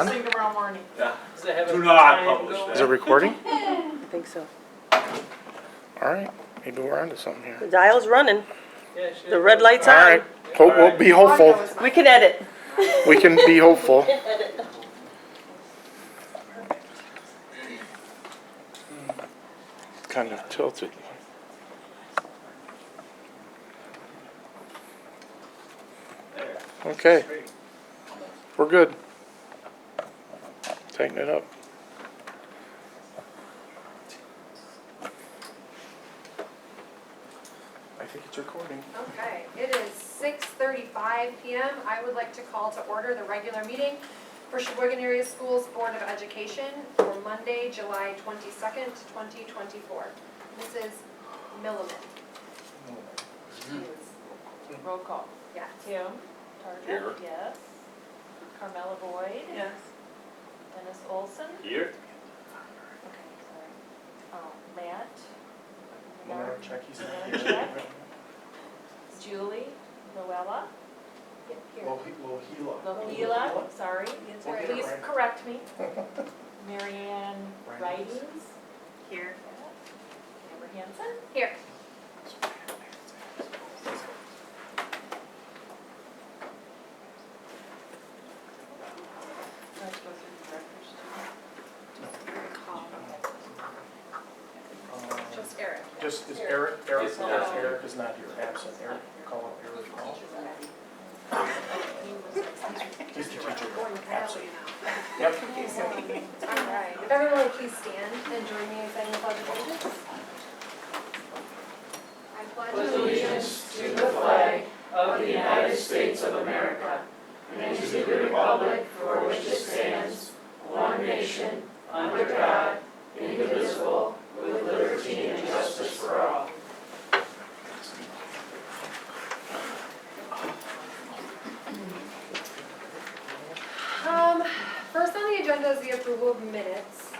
Sing tomorrow morning. Yeah. Does it have Do a not time publish going? that. Is it recording? I think so. All right, maybe we're onto something here. The dial's running. Yeah, she The red light's All on. right, we'll be hopeful. We can edit. We can be hopeful. Kind of tilted. There. Okay, Great. we're good. Tighten it up. I think it's recording. Okay, it is 6:35 PM. I would like to call to order the regular meeting for Sheboygan Area Schools Board of Education for Monday, July 22nd, 2024. Mrs. Milliman. Roll call. Yes. Tim? Target? Here. Yes. Carmela Boyd? Yes. Dennis Olson? Here. Okay, sorry. Matt? I'm gonna check he's not Wanna here. check? Julie? Noella? Here. Lohila? Sorry. We'll get it Please right. correct me. Marianne Ridings? Here. Amber Hanson? Here. Just Eric. Just, is Eric, Eric Yes, yes. Eric is not here, absent. Eric, call up Eric, call. He's the teacher, absent. Yep. All right. If everyone would please stand and join me in saying the pledge of allegiance. I pledge allegiance to the flag of the United States of America and to the republic for which it stands, one nation, under God, indivisible, with liberty and justice for all. First on the agenda is the approval of minutes.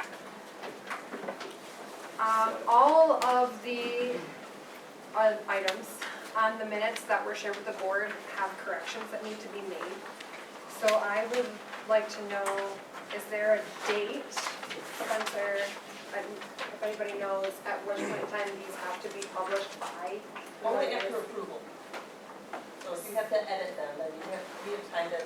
All of the items on the minutes that were shared with the board have corrections that need to be made. So I would like to know, is there a date, Spencer, if anybody knows, at which point in time these have to be published by? Only after approval. So if you have to edit them, then you have time to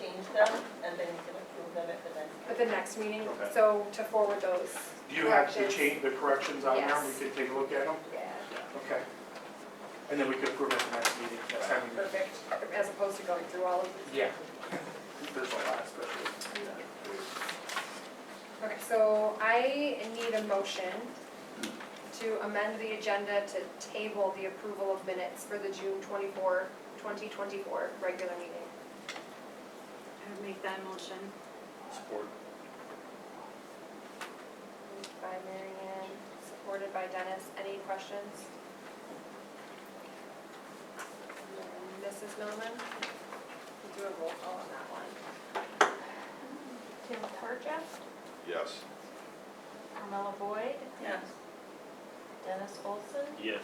change them, and then you can approve them at the next meeting. At the next meeting, Okay. so to forward those Do you have to corrections. change the corrections on there? Yes. We could take a look at them? Yeah, Okay. And then we could approve it at the next meeting. That's how we. perfect, as opposed to going through all of these. Yeah. There's a lot, especially. Okay, so I need a motion to amend the agenda to table the approval of minutes for the June 2024 regular meeting. I would make that motion. Support. Moved by Mary Ann, supported by Dennis. Any questions? Mrs. Millman? We'll do a roll call on that one. Tim Target? Yes. Carmela Boyd? Yes. Dennis Olson? Yes.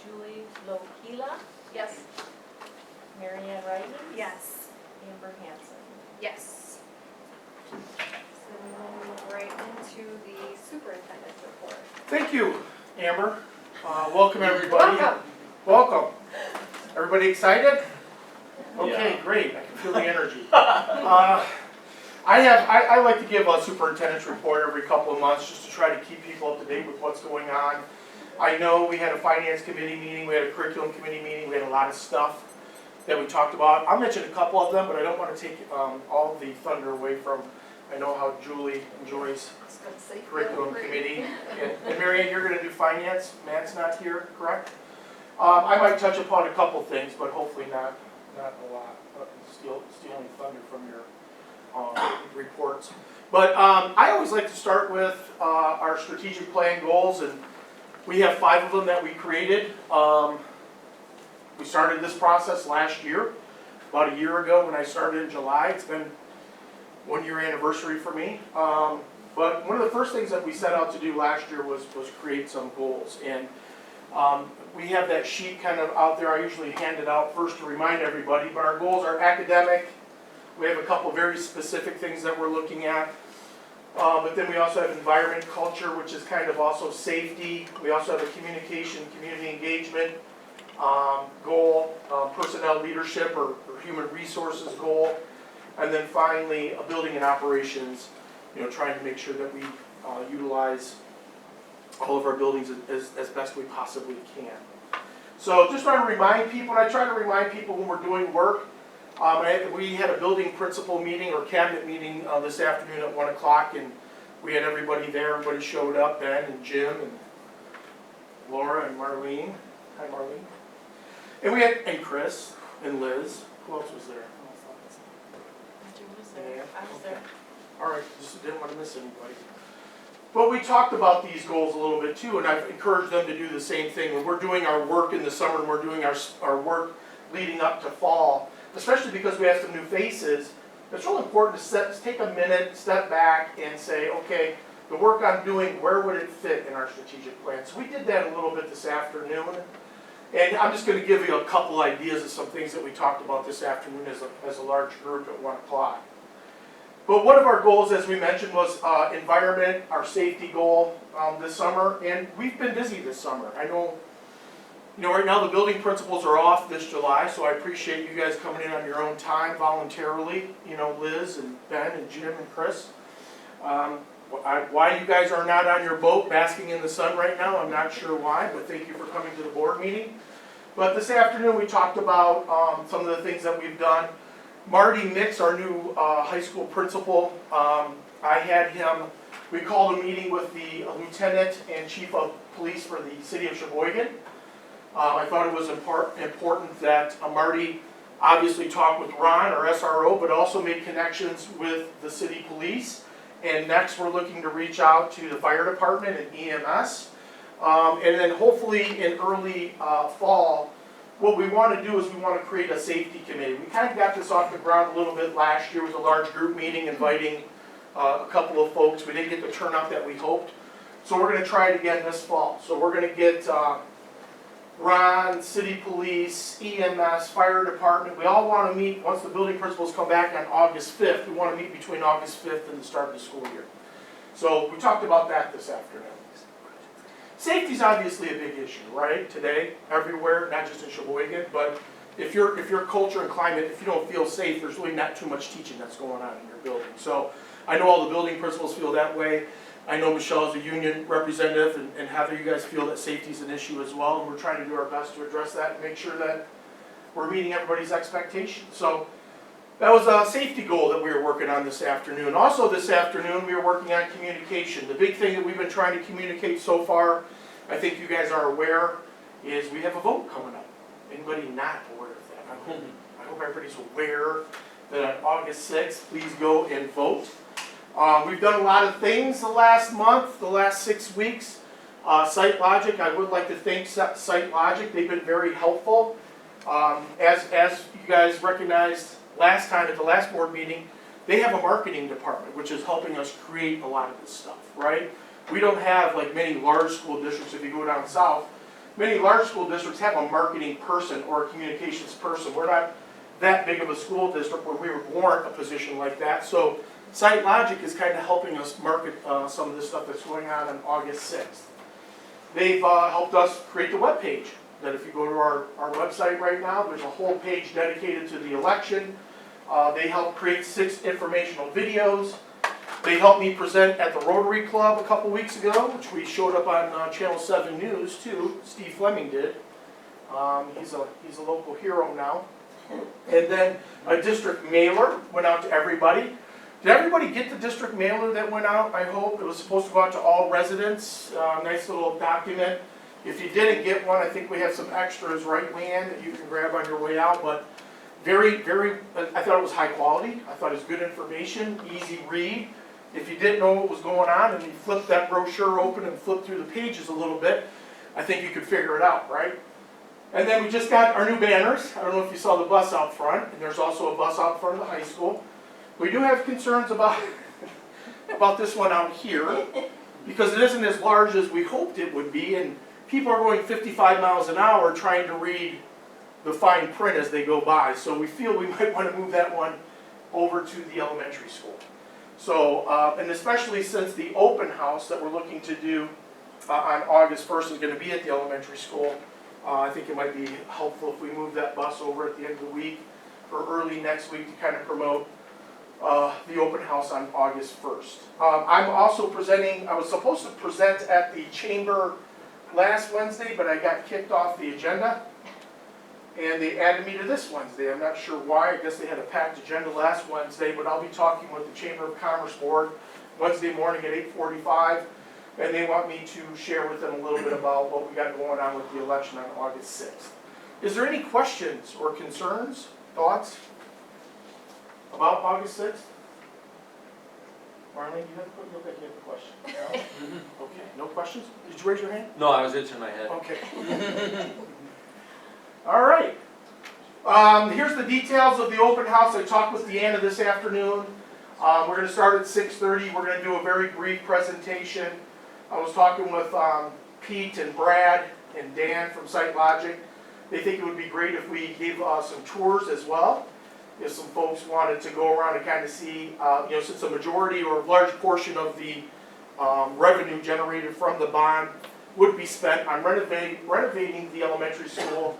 Julie Lohila? Yes. Marianne Ridings? Yes. Amber Hanson? Yes. So we'll move right into the superintendent's report. Thank you, Amber. Welcome, everybody. Welcome. Welcome. Everybody excited? Okay, Yeah. great. I can feel the energy. I like to give a superintendent's report every couple of months just to try to keep people up to date with what's going on. I know we had a finance committee meeting, we had a curriculum committee meeting, we had a lot of stuff that we talked about. I'll mention a couple of them, but I don't want to take all the thunder away from, I know how Julie enjoys I was gonna say, curriculum feel free. committee. And Mary Ann, you're gonna do finance, Matt's not here, correct? I might touch upon a couple things, but hopefully not a lot, but stealing thunder from your reports. But I always like to start with our strategic plan goals, and we have 5 of them that we created. We started this process last year, about a year ago when I started in July. It's been 1-year anniversary for me. But one of the first things that we set out to do last year was create some goals. And we have that sheet kind of out there. I usually hand it out first to remind everybody, but our goals are academic. We have a couple very specific things that we're looking at. But then we also have environment, culture, which is kind of also safety. We also have a communication, community engagement goal, personnel leadership or human resources goal. And then finally, a building and operations, trying to make sure that we utilize all of our buildings as best we possibly can. So just want to remind people, and I try to remind people when we're doing work, we had a building principal meeting or cabinet meeting this afternoon at 1 o'clock, and we had everybody there. Everybody showed up, Ben and Jim and Laura and Marlene. Hi, Marlene. And Chris and Liz. Who else was there? Yeah, I was there. all right, just didn't want to miss anybody. But we talked about these goals a little bit too, and I've encouraged them to do the same thing. When we're doing our work in the summer and we're doing our work leading up to fall, especially because we have some new faces, it's really important to take a minute, step back, and say, okay, the work I'm doing, where would it fit in our strategic plan? So we did that a little bit this afternoon. And I'm just going to give you a couple ideas of some things that we talked about this afternoon as a large group at 1 o'clock. But one of our goals, as we mentioned, was environment, our safety goal this summer. And we've been busy this summer. I know, right now the building principals are off this July, so I appreciate you guys coming in on your own time voluntarily. Liz and Ben and Jim and Chris. Why you guys are not on your boat basking in the sun right now, I'm not sure why, but thank you for coming to the board meeting. But this afternoon we talked about some of the things that we've done. Marty Mix, our new high school principal, I had him, we called a meeting with the lieutenant and chief of police for the city of Sheboygan. I thought it was important that Marty obviously talked with Ron, our SRO, but also made connections with the city police. And next we're looking to reach out to the fire department and EMS. And then hopefully in early fall, what we want to do is we want to create a safety committee. We kind of got this off the ground a little bit last year with a large group meeting inviting a couple of folks. We didn't get the turnout that we hoped. So we're going to try it again this fall. So we're going to get Ron, city police, EMS, fire department. We all want to meet, once the building principals come back on August 5th, we want to meet between August 5th and the start of the school year. So we talked about that this afternoon. Safety is obviously a big issue, right? Today, everywhere, not just in Sheboygan, but if your culture and climate, if you don't feel safe, there's really not too much teaching that's going on in your building. So I know all the building principals feel that way. I know Michelle is a union representative, and Heather, you guys feel that safety is an issue as well, and we're trying to do our best to address that and make sure that we're meeting everybody's expectations. So that was a safety goal that we were working on this afternoon. Also this afternoon, we were working on communication. The big thing that we've been trying to communicate so far, I think you guys are aware, is we have a vote coming up. Anybody not aware of that? I hope everybody's aware that on August 6th, please go and vote. We've done a lot of things the last month, the last 6 weeks. SiteLogic, I would like to thank SiteLogic. They've been very helpful. As you guys recognized last time at the last board meeting, they have a marketing department, which is helping us create a lot of this stuff, right? We don't have like many large school districts. If you go down south, many large school districts have a marketing person or a communications person. We're not that big of a school district where we would warrant a position like that. So SiteLogic is kind of helping us market some of this stuff that's going on August 6th. They've helped us create the webpage. That if you go to our website right now, there's a whole page dedicated to the election. They helped create 6 informational videos. They helped me present at the Rotary Club a couple weeks ago, which we showed up on Channel 7 News too. Steve Fleming did. He's a local hero now. And then a district mailer went out to everybody. Did everybody get the district mailer that went out? I hope. It was supposed to go out to all residents. Nice little document. If you didn't get one, I think we have some extras, right, Leanne, that you can grab on your way out. But very, very, I thought it was high quality. I thought it was good information, easy read. If you didn't know what was going on and you flipped that brochure open and flipped through the pages a little bit, I think you could figure it out, right? And then we just got our new banners. I don't know if you saw the bus out front, and there's also a bus out front of the high school. We do have concerns about this one out here, because it isn't as large as we hoped it would be, and people are going 55 miles an hour trying to read the fine print as they go by. So we feel we might want to move that one over to the elementary school. So, and especially since the open house that we're looking to do on August 1st is going to be at the elementary school, I think it might be helpful if we move that bus over at the end of the week or early next week to kind of promote the open house on August 1st. I'm also presenting, I was supposed to present at the chamber last Wednesday, but I got kicked off the agenda. And they added me to this Wednesday. I'm not sure why. I guess they had a packed agenda last Wednesday, but I'll be talking with the Chamber of Commerce Board Wednesday morning at 8:45. And they want me to share with them a little bit about what we got going on with the election on August 6th. Is there any questions or concerns, thoughts about August 6th? Marlene, you look like you have a question. No? Okay, no questions? Did you raise your hand? No, I was itching my head. Okay. All right. Here's the details of the open house. I talked with Deanna this afternoon. We're going to start at 6:30. We're going to do a very brief presentation. I was talking with Pete and Brad and Dan from SiteLogic. They think it would be great if we gave some tours as well. If some folks wanted to go around and kind of see, since a majority or a large portion of the revenue generated from the bond would be spent on renovating the elementary school.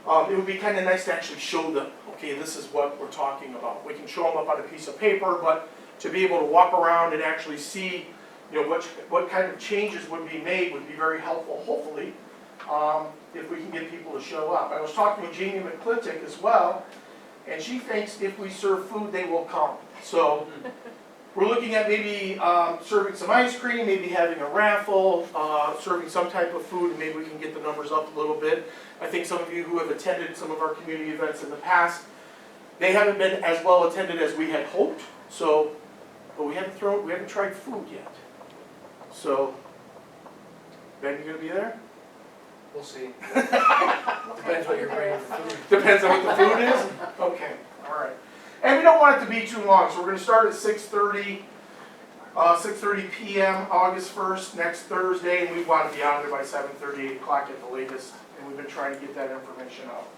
It would be kind of nice to actually show them, okay, this is what we're talking about. We can show them up on a piece of paper, but to be able to walk around and actually see, what kind of changes would be made would be very helpful, hopefully, if we can get people to show up. I was talking with Jamie McClintock as well, and she thinks if we serve food, they will come. So we're looking at maybe serving some ice cream, maybe having a raffle, serving some type of food, and maybe we can get the numbers up a little bit. I think some of you who have attended some of our community events in the past, they haven't been as well attended as we had hoped. So, but we haven't tried food yet. So, Ben, you gonna be there? We'll see. Depends what you're bringing for food. Depends on what the food is? Okay, all right. And we don't want it to be too long, so we're going to start at 6:30 p.m. August 1st, next Thursday, and we want to be out of there by 7:30, 8 o'clock at the latest, and we've been trying to get that information out.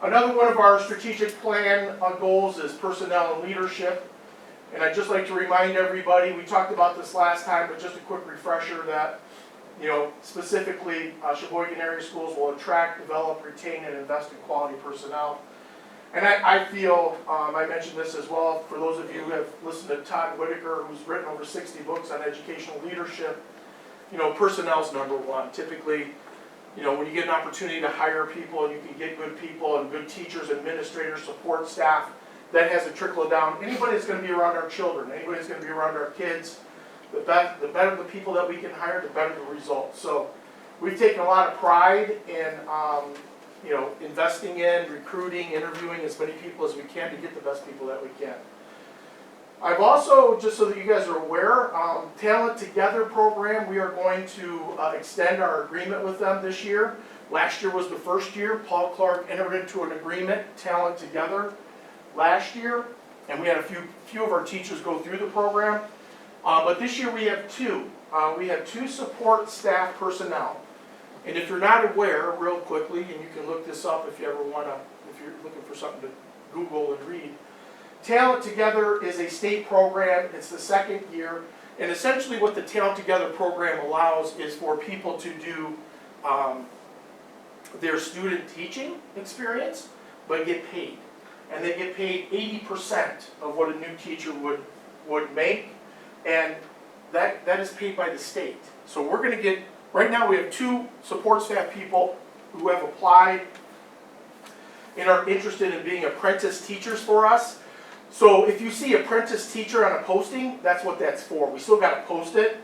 Another one of our strategic plan goals is personnel and leadership, and I'd just like to remind everybody, we talked about this last time, but just a quick refresher that, specifically, Sheboygan area schools will attract, develop, retain, and invest in quality personnel. And I feel, I mentioned this as well, for those of you who have listened to Todd Whitaker, who's written over 60 books on educational leadership, personnel's number one. Typically, when you get an opportunity to hire people and you can get good people and good teachers, administrators, support staff, that has a trickle down. Anybody that's going to be around our children, anybody that's going to be around our kids, the better the people that we can hire, the better the results. So we've taken a lot of pride in investing in, recruiting, interviewing as many people as we can to get the best people that we can. I've also, just so that you guys are aware, Talent Together program, we are going to extend our agreement with them this year. Last year was the first year. Paul Clark entered into an agreement, Talent Together, last year, and we had a few of our teachers go through the program. But this year we have two. We have two support staff personnel. And if you're not aware, real quickly, and you can look this up if you ever want to, if you're looking for something to Google and read, Talent Together is a state program. It's the second year. And essentially what the Talent Together program allows is for people to do their student teaching experience, but get paid. And they get paid 80% of what a new teacher would make. And that is paid by the state. So we're going to get, right now we have two support staff people who have applied and are interested in being apprentice teachers for us. So if you see apprentice teacher on a posting, that's what that's for. We still got to post it,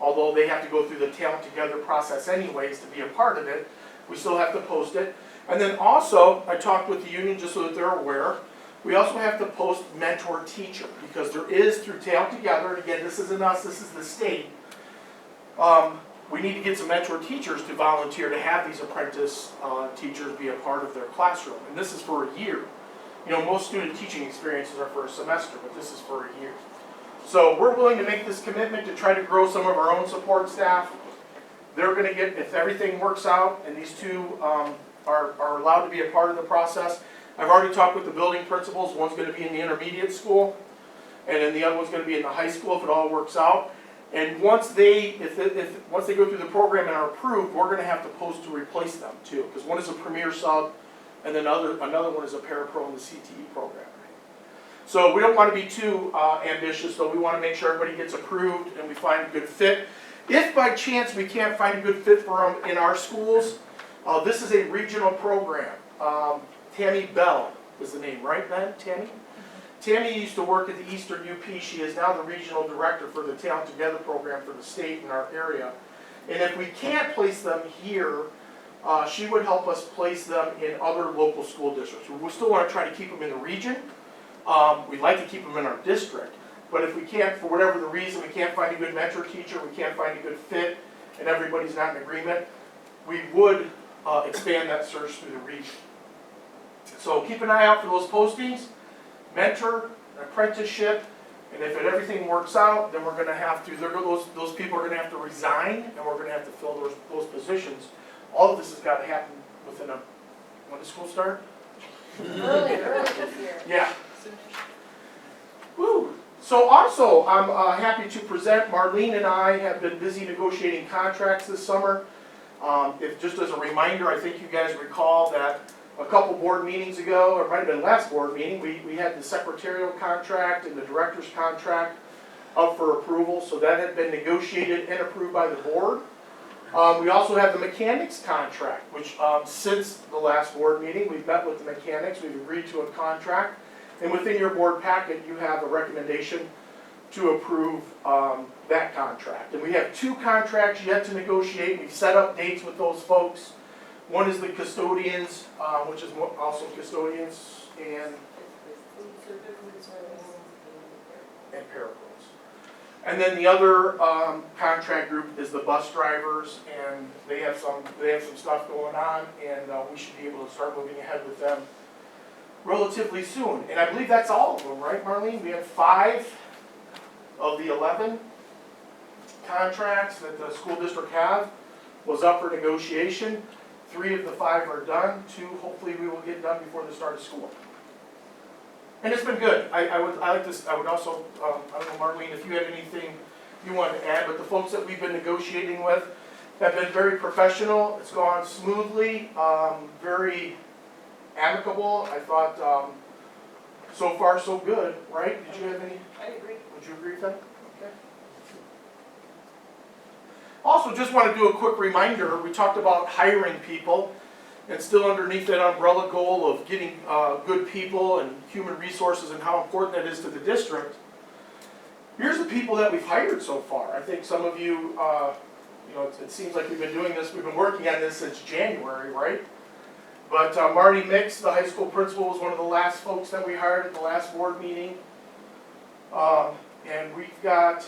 although they have to go through the Talent Together process anyways to be a part of it. We still have to post it. And then also, I talked with the union just so that they're aware, we also have to post mentor teacher, because there is, through Talent Together, and again, this isn't us, this is the state, we need to get some mentor teachers to volunteer to have these apprentice teachers be a part of their classroom. And this is for a year. Most student teaching experiences are for a semester, but this is for a year. So we're willing to make this commitment to try to grow some of our own support staff. they're gonna get, if everything works out and these two are allowed to be a part of the process. I've already talked with the building principals, one's gonna be in the intermediate school, and then the other one's gonna be in the high school if it all works out. And once they, once they go through the program and are approved, we're gonna have to post to replace them too, because one is a premier sub, and then another one is a parapro in the CTE program. So we don't want to be too ambitious, though. We want to make sure everybody gets approved and we find a good fit. If by chance we can't find a good fit for them in our schools, this is a regional program. Tammy Bell is the name, right, Ben? Tammy? Tammy used to work at the Eastern UP. She is now the regional director for the Talent Together program for the state in our area. And if we can't place them here, she would help us place them in other local school districts. We still want to try to keep them in the region. We'd like to keep them in our district. But if we can't, for whatever the reason, we can't find a good mentor teacher, we can't find a good fit, and everybody's not in agreement, we would expand that search through the region. So keep an eye out for those postings, mentor, apprenticeship, and if everything works out, then we're going to have to, those people are going to have to resign, and we're going to have to fill those positions. All of this has got to happen within when does school start? Early this year. Yeah. Woo. So also, I'm happy to present, Marlene and I have been busy negotiating contracts this summer. If just as a reminder, I think you guys recall that a couple board meetings ago, or it might have been last board meeting, we had the secretarial contract and the director's contract up for approval. So that had been negotiated and approved by the board. We also have the mechanics contract, which since the last board meeting, we've met with the mechanics, we've agreed to a contract. And within your board packet, you have a recommendation to approve that contract. And we have two contracts yet to negotiate. We've set up dates with those folks. One is the custodians, which is also custodians and parapros. And then the other contract group is the bus drivers, and they have some stuff going on, and we should be able to start moving ahead with them relatively soon. And I believe that's all of them, right, Marlene? We have 5 of the 11 contracts that the school district have was up for negotiation. 3 of the 5 are done. 2, hopefully, we will get done before the start of school. And it's been good. I would also, I don't know, Marlene, if you had anything you wanted to add, but the folks that we've been negotiating with have been very professional. It's gone smoothly, very amicable. I thought, so far so good, right? Did you have any? I agree. Would you agree with that? Okay. Also, just want to do a quick reminder. We talked about hiring people. And still underneath that umbrella goal of getting good people and human resources and how important that is to the district, here's the people that we've hired so far. I think some of you, it seems like we've been doing this, we've been working on this since January, right? But Marty Mix, the high school principal, was one of the last folks that we hired at the last board meeting. And we've got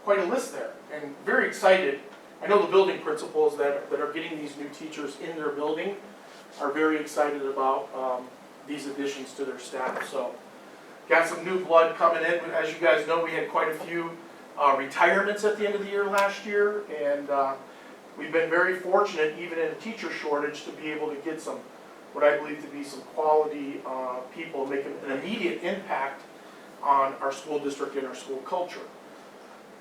quite a list there, and very excited. I know the building principals that are getting these new teachers in their building are very excited about these additions to their staff. So, got some new blood coming in. As you guys know, we had quite a few retirements at the end of the year last year, and we've been very fortunate, even in a teacher shortage, to be able to get some, what I believe to be some quality people, make an immediate impact on our school district and our school culture.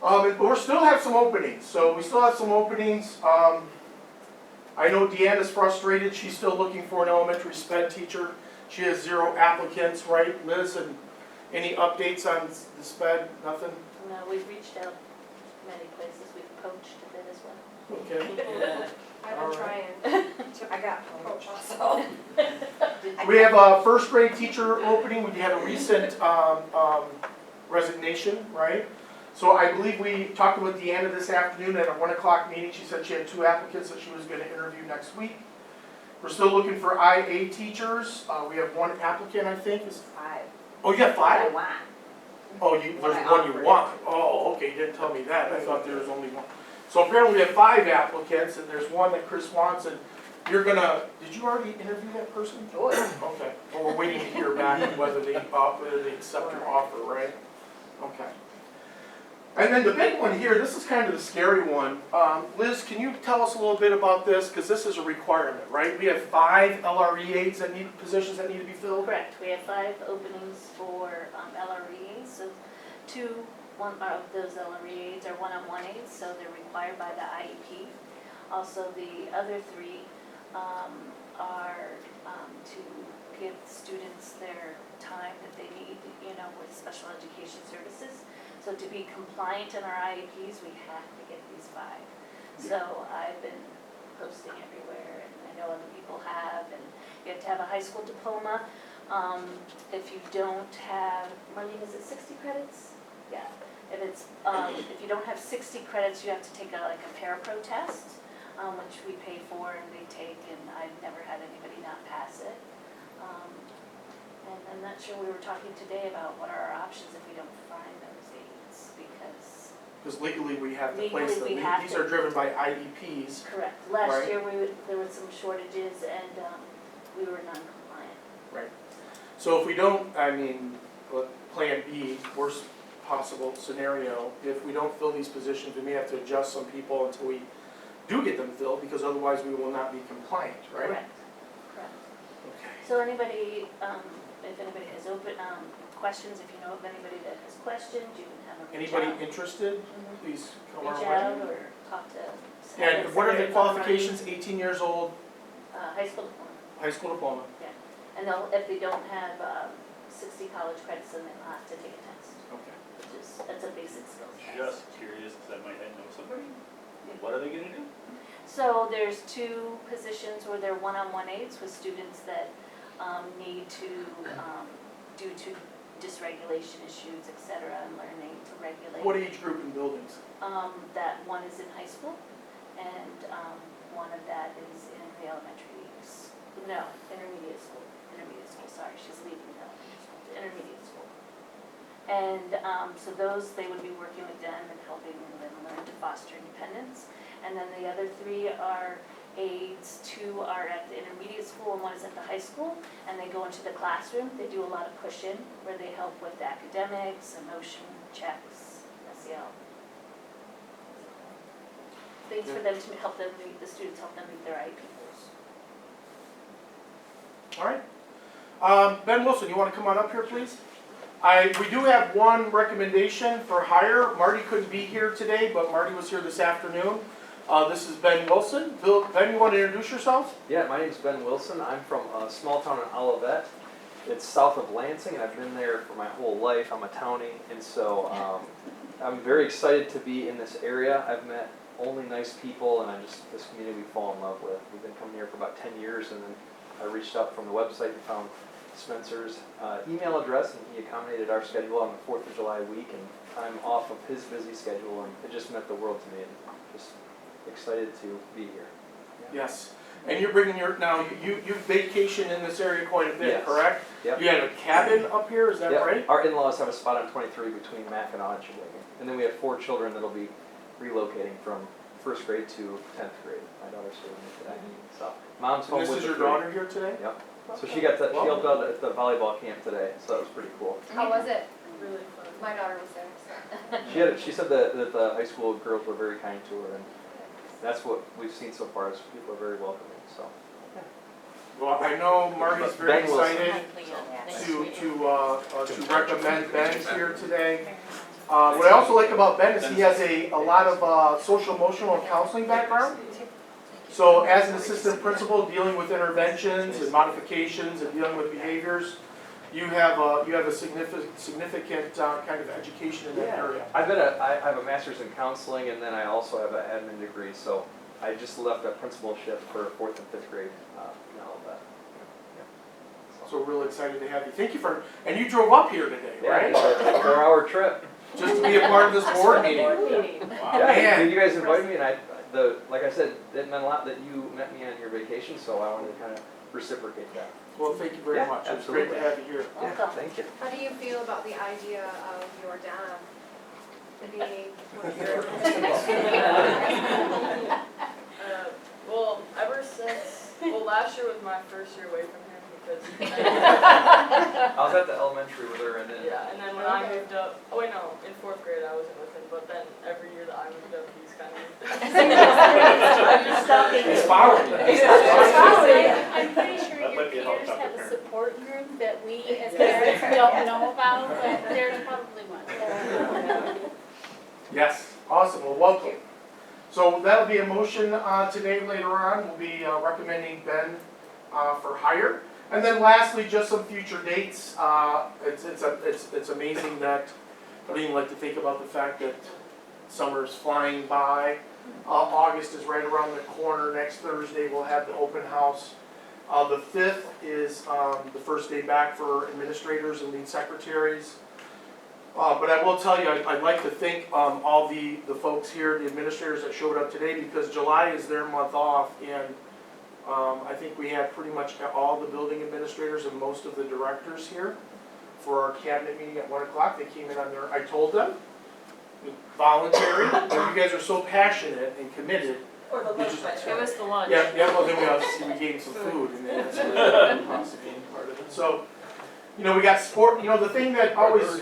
We still have some openings, so we still have some openings. I know Deanna's frustrated. She's still looking for an elementary sped teacher. She has 0 applicants, right, Liz? And any updates on the sped? Nothing? No, we've reached out many places, we've poached a bit as well. Okay. I've been trying. I got approached also. We have a first grade teacher opening. We had a recent resignation, right? So I believe we talked with Deanna this afternoon at a 1 o'clock meeting. She said she had 2 applicants that she was going to interview next week. We're still looking for IA teachers. We have 1 applicant, I think. 5. Oh, you got 5? I want. Oh, there's one you want. Oh, okay, you didn't tell me that. I thought there was only 1. So apparently we have 5 applicants, and there's 1 that Chris wants, and you're gonna, did you already interview that person? Sure. Okay, well, we're waiting to hear back whether they accept your offer, right? Okay. And then the big one here, this is kind of the scary one. Liz, can you tell us a little bit about this? Because this is a requirement, right? We have 5 LRE aides positions that need to be filled? Correct, we have 5 openings for LREs, so 2 of those LREs are one-on-one aides, so they're required by the IEP. Also, the other 3 are to give students their time that they need, with special education services. So to be compliant in our IEPs, we have to get these 5. So I've been posting everywhere, and I know other people have, and you have to have a high school diploma. If you don't have, Marlene, is it 60 credits? Yeah. If you don't have 60 credits, you have to take a parapro test, which we pay for and they take, and I've never had anybody not pass it. And I'm not sure, we were talking today about what are our options if we don't find those aides, because. Because legally we have to place them. Legally we have These to. are driven by IEPs. Correct. Last Right. year, there were some shortages and we were non-compliant. Right. So if we don't, plan B, worst possible scenario, if we don't fill these positions, we may have to adjust some people until we do get them filled, because otherwise we will not be compliant, right? Correct. Correct. Okay. So anybody, if anybody has questions, if you know of anybody that has questions, you can have them reach Anybody out. interested, Mhm. please come our Reach way. out or talk to. And what are the qualifications? 18 years old, High school diploma. high school diploma. And if they don't have 60 college credits, then they'll have to take a test, Okay. that's a basic skills test. Just curious, because I might know somebody. What are they gonna do? So there's 2 positions where they're one-on-one aides with students that need to, due to dysregulation issues, et cetera, and learning to regulate. What age group in buildings? That one is in high school, and one of that is in the intermediate school, sorry, she's leaving the elementary school, the intermediate school. And so those, they would be working with them and helping them learn to foster independence. And then the other 3 are aides. 2 are at the intermediate school and 1 is at the high school. And they go into the classroom, they do a lot of push-in where they help with academics, emotion checks, SEL. Things for them to help them meet, the students help them meet their IEP goals. All right. Ben Wilson, you want to come on up here, please? We do have one recommendation for hire. Marty couldn't be here today, but Marty was here this afternoon. This is Ben Wilson. Ben, you want to introduce yourself? Yeah, my name's Ben Wilson. I'm from a small town in Olivet. It's south of Lansing, and I've been there for my whole life. I'm a townie, and so I'm very excited to be in this area. I've met only nice people, and this community we fall in love with. We've been coming here for about 10 years, and then I reached out from the website and found Spencer's email address, and he accommodated our schedule on the 4th of July week, and I'm off of his busy schedule, and it just meant the world to me, and just excited to be here. Yeah. Yes. And you're bringing you vacation in this area quite a bit, Yes. correct? Yep. You have a cabin up here, is that Yep. right? Our in-laws have a spot on 23 between Mackinac and Sheboygan, and then we have 4 children that'll be relocating from 1st grade to 10th grade. My daughter's still in today, so mom's home And with this is the your 3. daughter here today? Yep. So she helped out at the volleyball camp today, so that was pretty cool. How was it? Really fun. My daughter was there, so. She said that the high school girls were very kind to her, and that's what we've seen so far, is people are very welcoming, so. Well, I know Marty's very Ben Wilson. excited to recommend Ben here today. What I also like about Ben is he has a lot of social emotional and counseling background. So as an assistant principal, dealing with interventions and modifications and dealing with behaviors, you have a significant kind of education in that area. I have a master's in counseling, and then I also have an admin degree, so I just left a principalship for 4th and 5th grade and all of that. So we're really excited to have you. Thank you and you drove up here today, right? It's a 4-hour trip. Just to be a part of this board meeting. Yeah, you guys invited me, and like I said, it meant a lot that you met me on your vacation, so I wanted to kind of reciprocate that. Well, thank you very much. It's great to have you here. Yeah, thank you. How do you feel about the idea of your dad being one of your? Well, last year was my first year away from him because, I was at the elementary with her, and then yeah, and then when I I moved up, oh wait, no, in 4th grade I wasn't with him, but then every year that I moved up, he's kind of. He's following you. I'm pretty sure That your might be a peers helicopter have a parent. support group that we as parents don't know about, but there's probably one. Yes, awesome, well, welcome. So that'll be a motion today, later on, we'll be recommending Ben for hire. And then lastly, just some future dates. It's amazing that, I don't even like to think about the fact that summer's flying by. August is right around the corner, next Thursday we'll have the open house. The 5th is the first day back for administrators and lead secretaries. But I will tell you, I'd like to thank all the folks here, the administrators that showed up today, because July is their month off, and I think we had pretty much all the building administrators and most of the directors here for our cabinet meeting at 1 o'clock. They came in on their, I told them, voluntary, but you guys are so passionate and committed. Or the lunch budget. It was the lunch. Yeah, well, then we gave them some food, and then that's possibly part of it. So, you know, we got sport, you know, the thing that always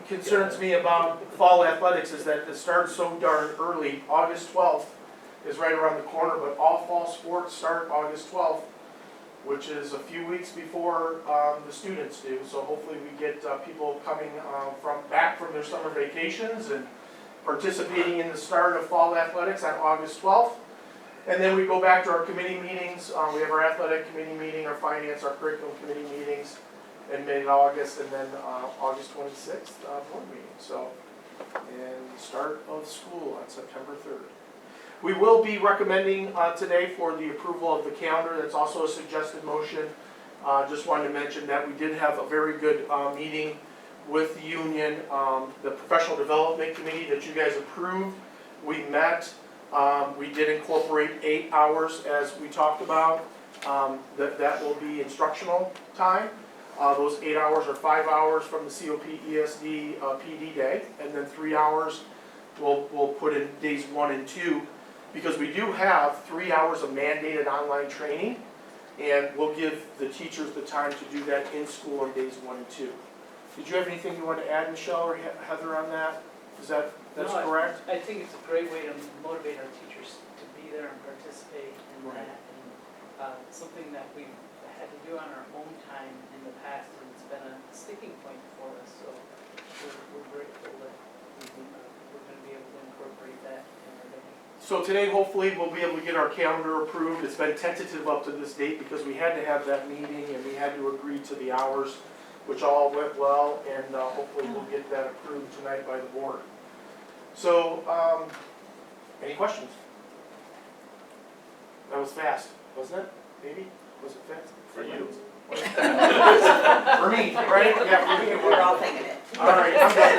concerns me about fall athletics is that it starts so darn early. August 12th is right around the corner, but all fall sports start August 12th, which is a few weeks before the students do. So hopefully we get people coming back from their summer vacations and participating in the start of fall athletics on August 12th. And then we go back to our committee meetings. We have our athletic committee meeting, our finance, our curriculum committee meetings in mid-August, and then August 26th, board meeting. So, and start of school on September 3rd. We will be recommending today for the approval of the calendar. That's also a suggested motion. Just wanted to mention that we did have a very good meeting with the union, the professional development committee that you guys approved. We met. We did incorporate 8 hours as we talked about. That will be instructional time. Those 8 hours are 5 hours from the COP ESD PD day, and then 3 hours we'll put in days 1 and 2, because we do have 3 hours of mandated online training, and we'll give the teachers the time to do that in school on days 1 and 2. Did you have anything you want to add, Michelle or Heather, on that? That's No, correct? I think it's a great way to motivate our teachers to be there and participate in Right. that. And something that we've had to do on our own time in the past, and it's been a sticking point for us. So we're grateful that we're going to be able to incorporate that in our day. So today, hopefully, we'll be able to get our calendar approved. It's been tentative up to this date because we had to have that meeting and we had to agree to the hours, which all went well, and hopefully we'll get that approved tonight by the board. So, any questions? That was fast, wasn't it? Maybe? Was it fast? For you. For me, right? Yeah, for me. We're all thinking it. All right, I'm done.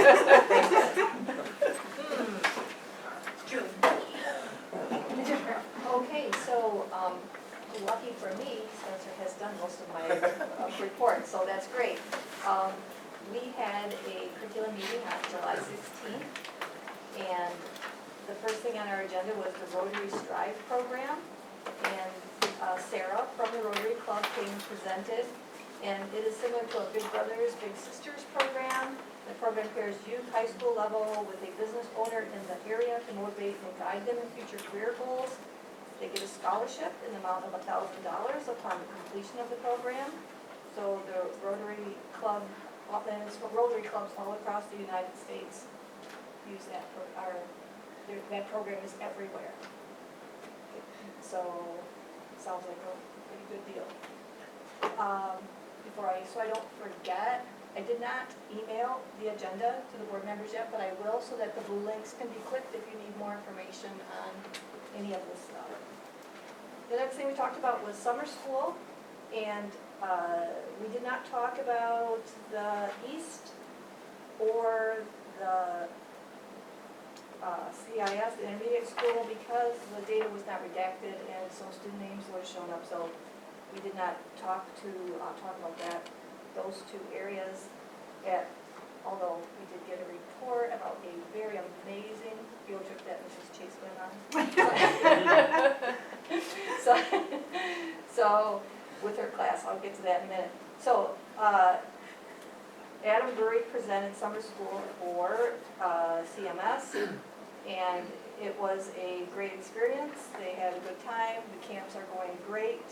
Okay, so, lucky for me, Spencer has done most of my report, so that's great. We had a curriculum meeting on July 16th, and the first thing on our agenda was the Rotary Strive program, and Sarah from the Rotary Club came and presented, and it is similar to a Big Brothers Big Sisters program. The program pairs youth high school level with a business owner in the area to motivate and guide them in future career goals. They get a scholarship in the amount of $1,000 upon the completion of the program. So the Rotary Club, and it's for Rotary clubs all across the United States use that. That program is everywhere. So sounds like a pretty good deal. So I don't forget, I did not email the agenda to the board members yet, but I will, so that the blue links can be clicked if you need more information on any of this stuff. The next thing we talked about was summer school, and we did not talk about the East or the CIS, the intermediate school, because the data was not redacted and some student names would have shown up, so we did not talk about that, those two areas. Although we did get a report about a very amazing field trip that Mrs. Chase went on. So with her class, I'll get to that in a minute. So Adam Burry presented summer school for CMS, and it was a great experience. They had a good time. The camps are going great.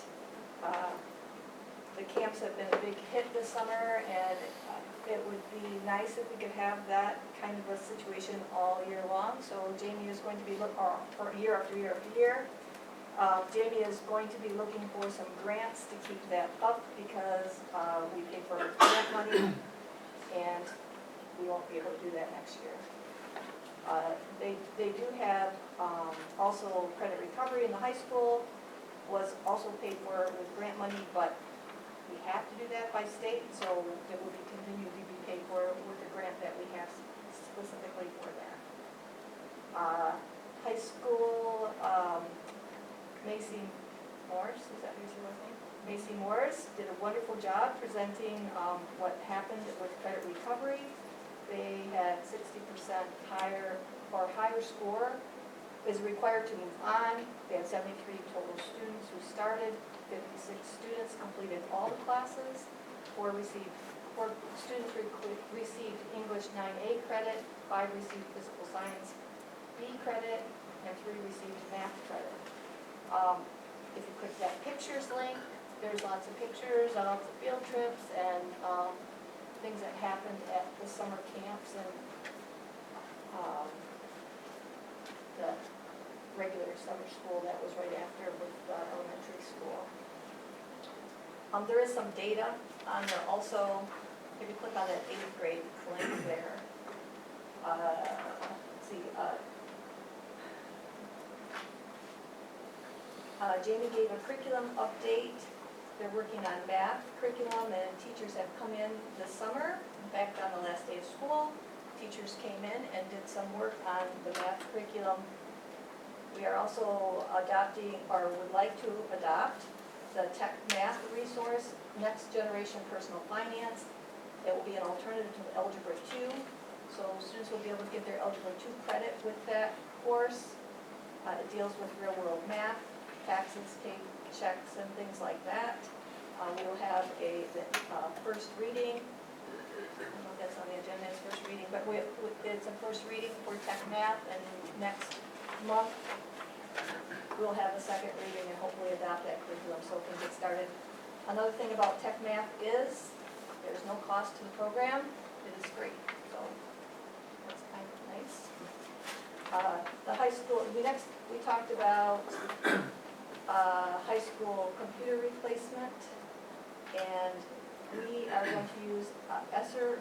The camps have been a big hit this summer, and it would be nice if we could have that kind of a situation all year long. So Jamie is going to be, or year after year after year. Jamie is going to be looking for some grants to keep that up because we pay for grant money, and we won't be able to do that next year. They do have also credit recovery in the high school, was also paid for with grant money, but we have to do that by state, so it will be continued to be paid for with the grant that we have specifically for that. High school, Macy Morris, is that who she was named? Macy Morris did a wonderful job presenting what happened with credit recovery. They had 60% higher or higher score, is required to move on. They had 73 total students who started, 56 students completed all the classes, four students received English 9A credit, 5 received physical science B credit, and 3 received math credit. If you click that pictures link, there's lots of pictures, lots of field trips, and things that happened at the summer camps and the regular summer school that was right after with elementary school. There is some data on there also. If you click on that 8th grade link there, let's see, Jamie gave a curriculum update. They're working on math curriculum, and teachers have come in this summer. In fact, on the last day of school, teachers came in and did some work on the math curriculum. We are also adopting, or would like to adopt, the Tech Math resource, Next Generation Personal Finance. It will be an alternative to Algebra 2. So students will be able to get their Algebra 2 credit with that course. It deals with real world math, taxes, checks, and things like that. We will have a first reading. I don't know if that's on the agenda as first reading, but it's a first reading for Tech Math, and next month we'll have a second reading and hopefully adopt that curriculum so we can get started. Another thing about Tech Math is there's no cost to the program. It is free, so that's kind of nice. The high school, we talked about high school computer replacement, and we are going to use ESSER,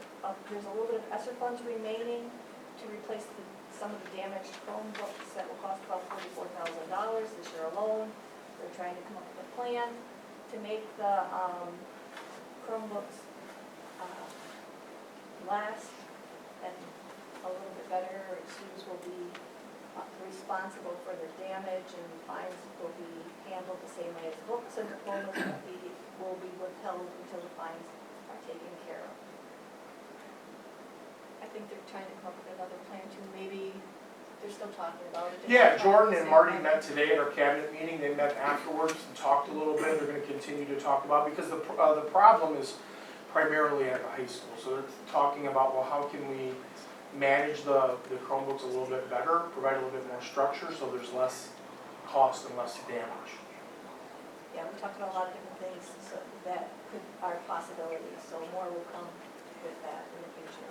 there's a little bit of ESSER funds remaining to replace some of the damaged Chromebooks that will cost about $44,000 this year alone. We're trying to come up with a plan to make the Chromebooks last and a little bit better. Students will be responsible for their damage, and fines will be handled the same way as books, and diplomas will be withheld until the fines are taken care of. I think they're trying to come up with another plan too. Maybe they're still talking about it. Yeah, Jordan and Marty met today at our cabinet meeting. They met afterwards and talked a little bit. They're going to continue to talk about, because the problem is primarily at the high school. So they're talking about, well, how can we manage the Chromebooks a little bit better, provide a little bit more structure so there's less cost and less damage. Yeah, we talked about a lot of different things that are possibilities, so more will come with that in the future.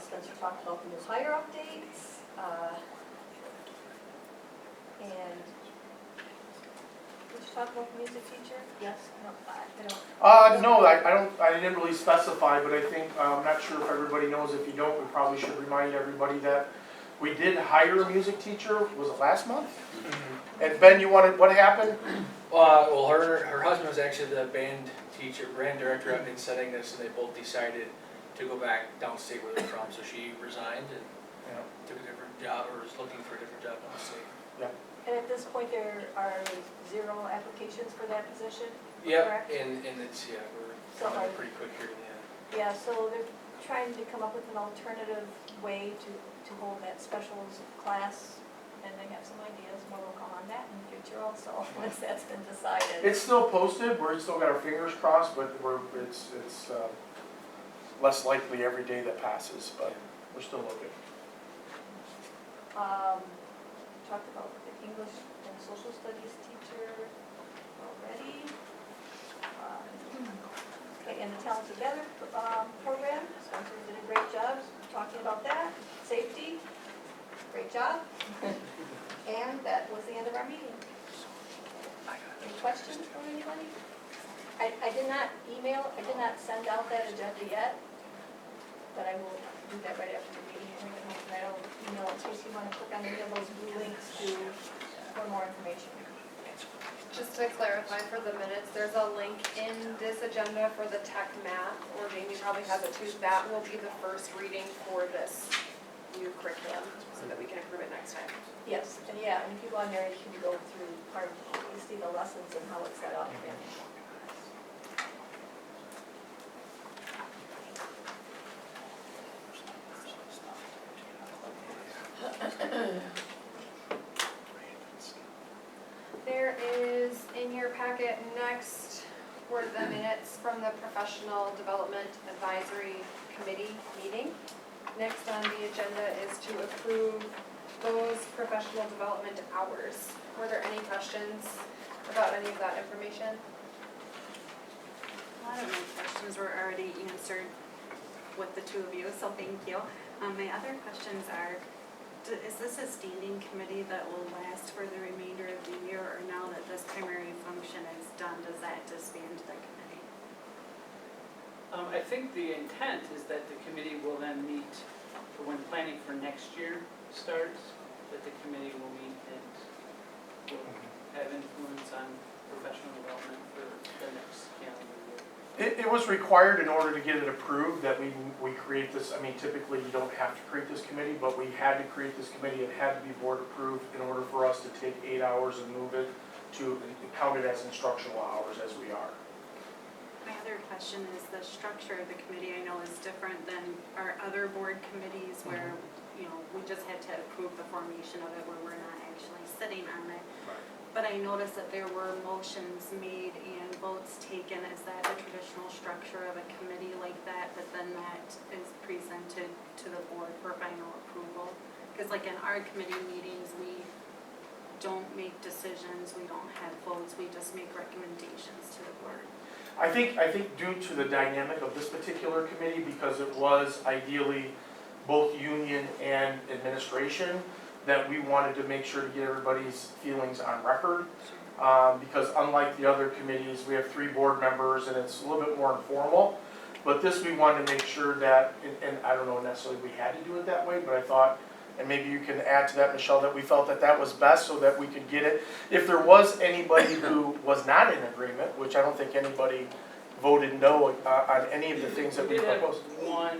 Spencer talked about the new hire updates, and did you talk about the music teacher? Yes? No, I didn't really specify, but I think, I'm not sure if everybody knows. If you don't, we probably should remind everybody that we did hire a music teacher, was it last month? Mm-hmm. And Ben, what happened? Well, her husband was actually the band director up in setting this, and they both decided to go back downstate where they're from. So she resigned and took a different job, or is looking for a different job downstate. Yeah. And at this point, there are 0 applications for that position? Yep, Correct? and it's, we're coming pretty quick here to the end. Yeah, so they're trying to come up with an alternative way to hold that specials class and they have some ideas, more will come on that in the future also, once that's been decided. It's still posted, we're still got our fingers crossed, but it's less likely every day that passes, but we're still looking. Talked about the English and social studies teacher already. Okay, and the Talent Together program, Spencer did a great job talking about that. Safety, great job. And that was the end of our meeting. Any questions from anybody? I did not send out that agenda yet, but I will do that right after the meeting, and we can hope that I'll email in case you want to click on any of those blue links for more information. Just to clarify for the minutes, there's a link in this agenda for the tech math, or Jamie probably has it too. That will be the first reading for this new curriculum, so that we can approve it next time. Yes, and yeah, and if you go on there, you can go through part, you see the lessons and how it's set up. There is in your packet next were the minutes from the Professional Development Advisory Committee meeting. Next on the agenda is to approve those professional development hours. Were there any questions about any of that information? A lot of my questions were already answered with the two of you, so thank you. My other questions are, is this a standing committee that will last for the remainder of the year, or now that this primary function is done, does that disband the committee? I think the intent is that the committee will then meet when planning for next year starts, that the committee will meet and will have influence on professional development for the next calendar year. It was required in order to get it approved that we create this. I mean, typically you don't have to create this committee, but we had to create this committee. It had to be board approved in order for us to take 8 hours and move it to count it as instructional hours as we are. My other question is the structure of the committee I know is different than our other board committees where, you know, we just had to approve the formation of it where we're not actually sitting on it. But I noticed that there were motions made and votes taken. Is that a traditional structure of a committee like that, but then that is presented to the board for final approval? Because like in our committee meetings, we don't make decisions, we don't have votes, we just make recommendations to the board. I think due to the dynamic of this particular committee, because it was ideally both union and administration, that we wanted to make sure to get everybody's feelings on record. Because unlike the other committees, we have 3 board members and it's a little bit more informal. But this we wanted to make sure that, and I don't know necessarily we had to do it that way, but I thought, and maybe you can add to that, Michelle, that we felt that that was best so that we could get it. If there was anybody who was not in agreement, which I don't think anybody voted no on any of the things that we proposed. We did have one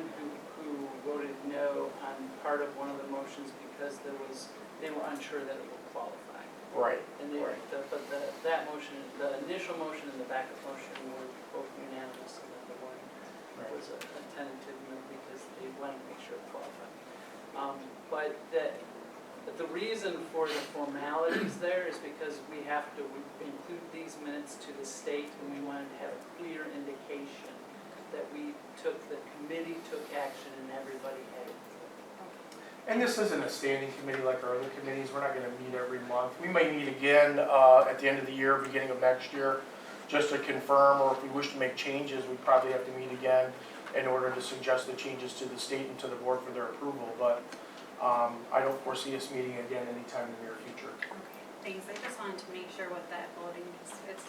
who voted no on part of one of the motions because they were unsure that it would qualify. Right. And that motion, the initial motion and the backup motion were both unanimous, and then the one was a tentative no because they wanted to make sure it qualified. But the reason for the formalities there is because we have to include these minutes to the state, and we wanted to have a clear indication that the committee took action and everybody had it. And this isn't a standing committee like our other committees. We're not going to meet every month. We may meet again at the end of the year, beginning of next year, just to confirm, or if we wish to make changes, we probably have to meet again in order to suggest the changes to the state and to the board for their approval. But I don't foresee us meeting again anytime in the near future. Okay, thanks. I just wanted to make sure with that voting, it's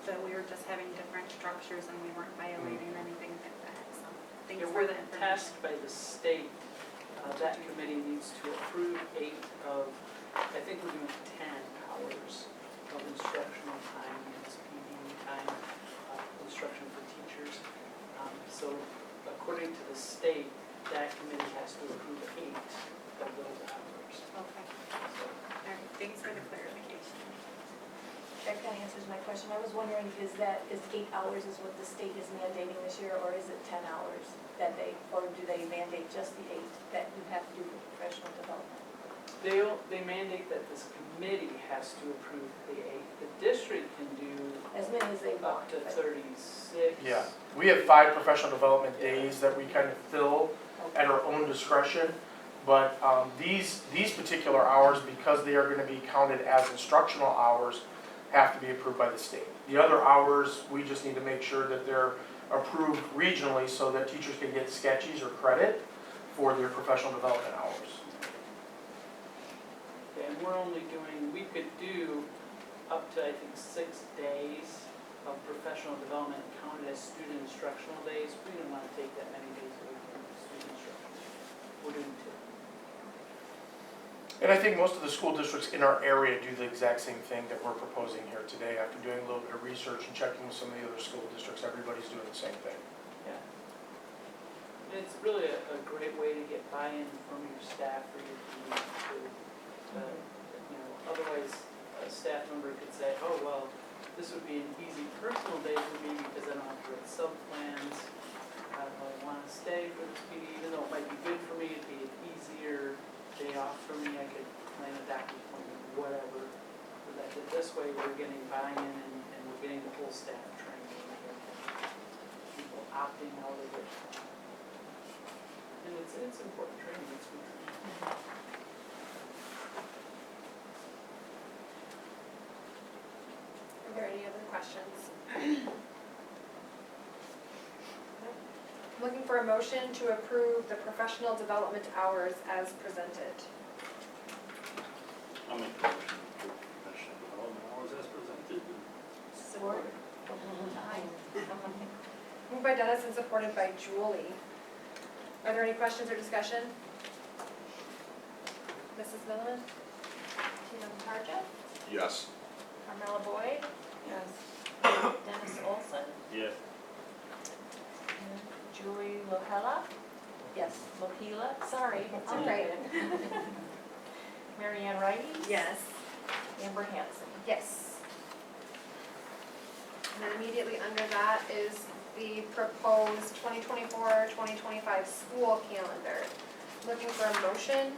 that we were just having different structures and we weren't violating anything like that. So thanks for the information. Tasked by the state. That committee needs to approve 8 of, I think we're doing 10 hours of instructional time, it's PD time, instruction for teachers. So according to the state, that committee has to approve 8 of those hours. Okay. All right, thanks for the clarification. That kind of answers my question. I was wondering, is 8 hours is what the state is mandating this year, or is it 10 hours or do they mandate just the 8 that you have to do for professional development? they mandate that this committee has to approve the 8. The district can do As many as they up want. to but- 36. Yeah, we have 5 professional development days that we kind of fill Okay. at our own discretion. But these particular hours, because they are gonna be counted as instructional hours, have to be approved by the state. The other hours, we just need to make sure that they're approved regionally so that teachers can get sketches or credit for their professional development hours. And we're only doing, we could do up to, I think, 6 days of professional development counted as student instructional days. We didn't want to take that many days away from student instruction. We're doing 2. And I think most of the school districts in our area do the exact same thing that we're proposing here today. After doing a little bit of research and checking with some of the other school districts, everybody's doing the same thing. Yeah. It's really a great way to get buy-in from your staff or your team to, otherwise a staff member could say, oh, well, this would be an easy personal day for me because I don't have to write sub-plans. I don't really want to stay for this meeting, even though it might be good for me, it'd be an easier day off for me, I could plan a doctor's appointment, whatever. But this way, we're getting buy-in and we're getting the whole staff trained. People opting out of it. And it's important training, it's good training. Are there any other questions? Looking for a motion to approve the professional development hours as presented. I'll make a motion for professional development hours as presented. Support. Moved by Dennis and supported by Julie. Are there any questions or discussion? Mrs. Milliman? Tina Tarja, Yes. Carmela Boyd, Yes. Dennis Olson, Yes. Julie Lohela, yes, Lohela, sorry. all right, Mary Ann Wright, Yes. Amber Hanson. Yes. And then immediately under that is the proposed 2024-2025 school calendar. Looking for a motion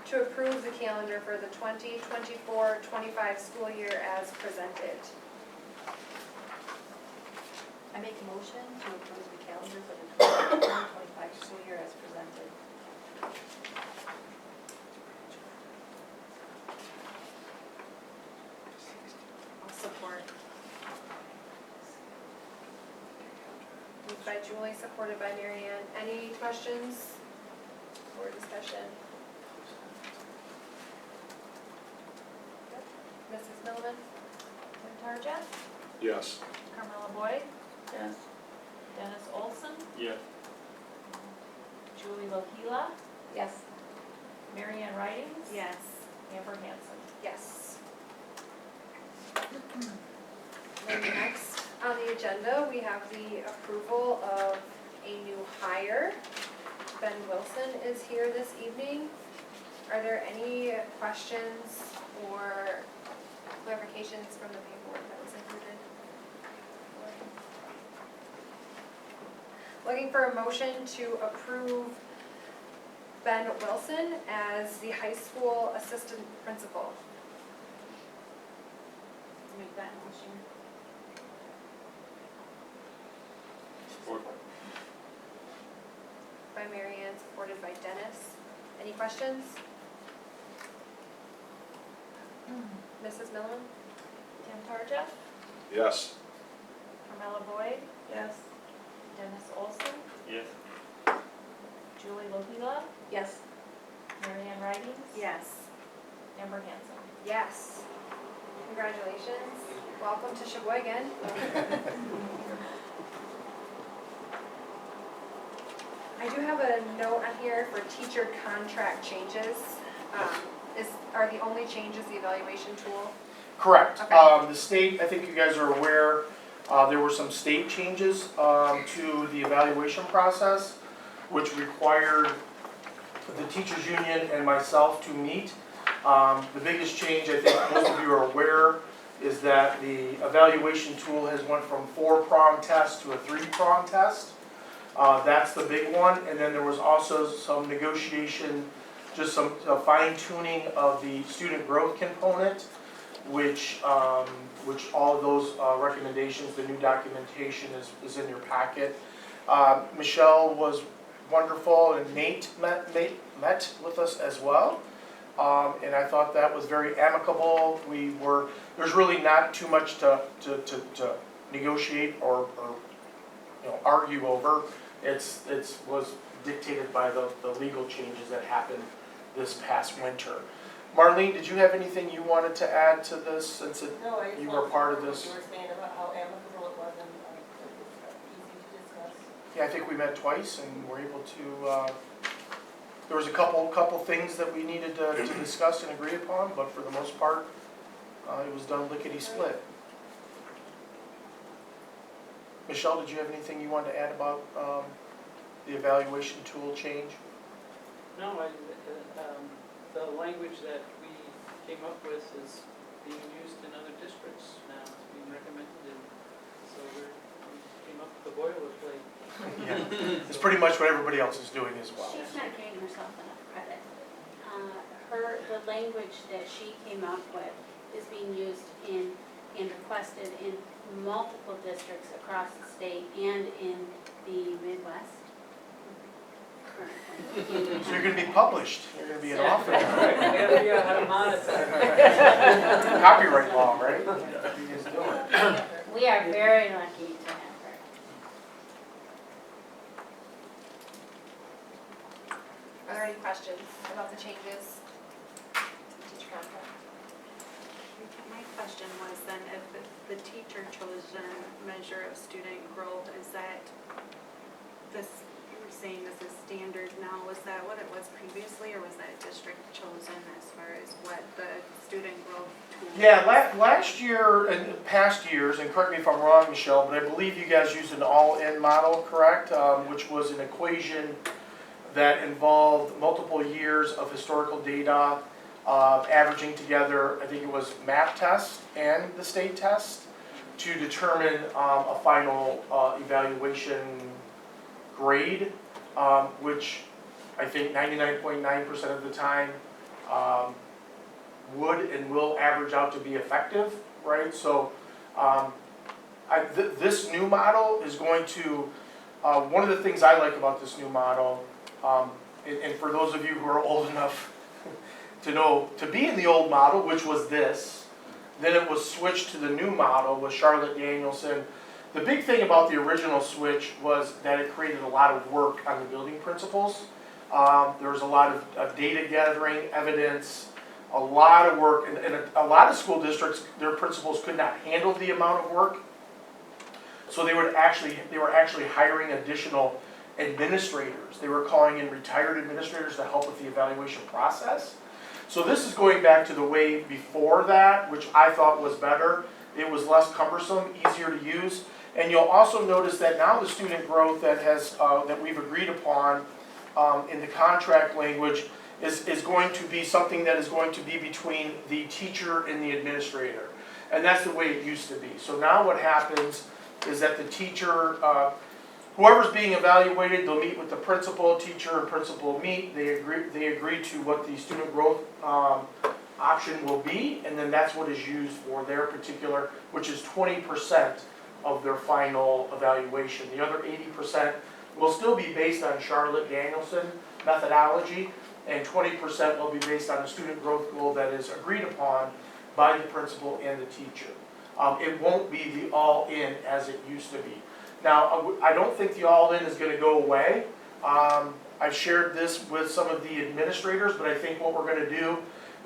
to approve the calendar for the 2024-25 school year as presented. I make a motion to approve the calendar for the 2025 school year as presented. I'll support. Moved by Julie, supported by Mary Ann. Any questions or discussion? Mrs. Milliman? Tim Tarja, Yes. Carmela Boyd, Yes. Dennis Olson, Yeah. Julie Lohela, yes, Mary Ann Writings, Yes. Amber Hanson. Yes. Then next on the agenda, we have the approval of a new hire. Ben Wilson is here this evening. Are there any questions or clarifications from the paperwork that was included? Looking for a motion to approve Ben Wilson as the high school assistant principal. Make that motion. Support. By Mary Ann, supported by Dennis. Any questions? Mrs. Millen? Tim Tarja, Yes. Carmela Boyd, Yes. Dennis Olson, Yes. Julie Lohela, yes, Mary Ann Writings, Yes. Amber Hanson. Yes. Congratulations. Welcome to Sheboygan. I do have a note on here for teacher contract changes. Are the only changes the evaluation tool? Correct. Okay. The state, I think you guys are aware, there were some state changes to the evaluation process, which required the teachers' union and myself to meet. The biggest change, I think most of you are aware, is that the evaluation tool has went from 4-prong test to a 3-prong test. That's the big one, and then there was also some negotiation just some fine tuning of the student growth component, which all of those recommendations, the new documentation is in your packet. Michelle was wonderful, and Nate met with us as well. And I thought that was very amicable. There's really not too much to negotiate or argue over. It was dictated by the legal changes that happened this past winter. Marlene, did you have anything you wanted to add to this, since No, I just you wanted were to part of know what this? you were saying about how amicable it was and it was easy to discuss. Yeah, I think we met twice and were able to, there was a couple things that we needed to discuss and agree upon, but for the most part, it was done lickety-split. Michelle, did you have anything you wanted to add about the evaluation tool change? No, the language that we came up with is being used in other districts now, it's being recommended, and so we came up with the boilerplate. Yeah, it's pretty much what everybody else is doing as well. She's not giving herself enough credit. The language that she came up with is being used and requested in multiple districts across the state and in the Midwest. So you're going to be published. You're going to be an author. Right, we gotta figure out how to monetize. Copyright law, right? What are you guys doing? We are very lucky to have her. Are there any questions about the changes to teacher contract? My question was then, if the teacher chosen measure of student growth, is that this, you were saying this is standard now, was that what it was previously, or was that district chosen as far as what the student growth tool? Yeah, last year and past years, and correct me if I'm wrong, Michelle, but I believe you guys used an all-in model, correct? Which was an equation that involved multiple years of historical data, averaging together, I think it was MAP test and the state test, to determine a final evaluation grade, which I think 99.9% of the time would and will average out to be effective, right? So this new model is going to, one of the things I like about this new model, and for those of you who are old enough to know, to be in the old model, which was this, then it was switched to the new model with Charlotte Danielson. The big thing about the original switch was that it created a lot of work on the building principles. There was a lot of data gathering, evidence, a lot of work, and a lot of school districts, their principals could not handle the amount of work. So they were actually hiring additional administrators. They were calling in retired administrators to help with the evaluation process. So this is going back to the way before that, which I thought was better. It was less cumbersome, easier to use. And you'll also notice that now the student growth that we've agreed upon in the contract language is going to be something that is going to be between the teacher and the administrator. And that's the way it used to be. So now what happens is that the teacher, whoever's being evaluated, they'll meet with the principal, teacher and principal meet, they agree to what the student growth option will be, and then that's what is used for their particular, which is 20% of their final evaluation. The other 80% will still be based on Charlotte Danielson methodology, and 20% will be based on the student growth goal that is agreed upon by the principal and the teacher. It won't be the all-in as it used to be. Now, I don't think the all-in is going to go away. I've shared this with some of the administrators, but I think what we're going to do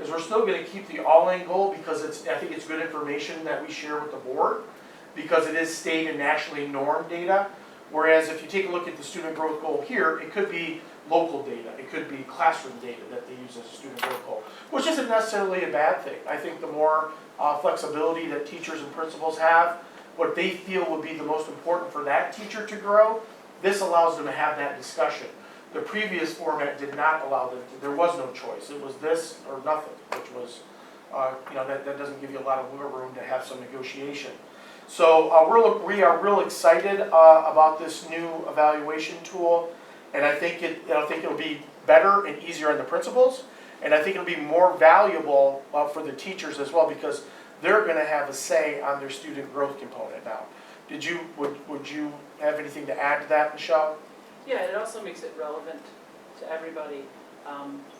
is we're still going to keep the all-in goal because I think it's good information that we share with the board because it is state and nationally normed data. Whereas if you take a look at the student growth goal here, it could be local data. It could be classroom data that they use as a student growth goal, which isn't necessarily a bad thing. I think the more flexibility that teachers and principals have, what they feel would be the most important for that teacher to grow, this allows them to have that discussion. The previous format did not allow them to, there was no choice. It was this or nothing, which was, that doesn't give you a lot of wiggle room to have some negotiation. So we are real excited about this new evaluation tool. And I think it'll be better and easier on the principals, and I think it'll be more valuable for the teachers as well, because they're gonna have a say on their student growth component now. Would you have anything to add to that, Michelle? Yeah, it also makes it relevant to everybody.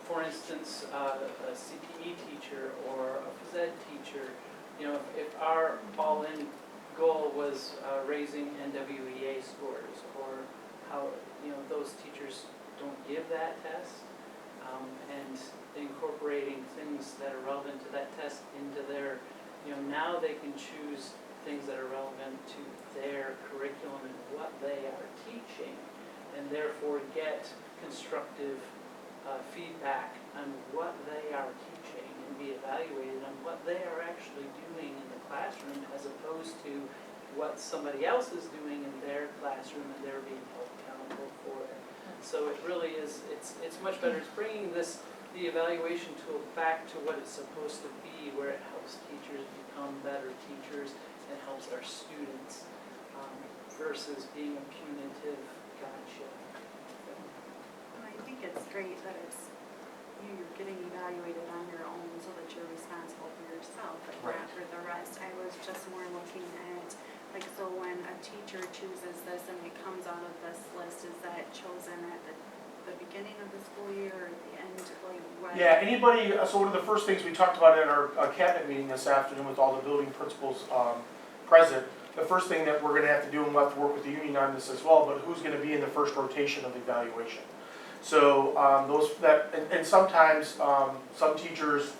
For instance, a CPE teacher or a phys ed teacher, if our all-in goal was raising NWEA scores, or how, those teachers don't give that test, and incorporating things that are relevant to that test into their, now they can choose things that are relevant to their curriculum and what they are teaching, and therefore get constructive feedback on what they are teaching and be evaluated on what they are actually doing in the classroom, as opposed to what somebody else is doing in their classroom and they're being held accountable for it. So it really is, it's much better. It's bringing the evaluation tool back to what it's supposed to be, where it helps teachers become better teachers and helps our students, versus being a punitive gotcha. And I think it's great that you're getting evaluated on your own so that you're responsible for yourself, but Right. not for the rest. I was just more looking at, so when a teacher chooses this and it comes out of this list, is that chosen at the beginning of the school year or at the end, when? Yeah, anybody, so one of the first things we talked about at our cabinet meeting this afternoon with all the building principals present, the first thing that we're gonna have to do, and we'll have to work with the union on this as well, but who's gonna be in the first rotation of evaluation? So and sometimes some teachers,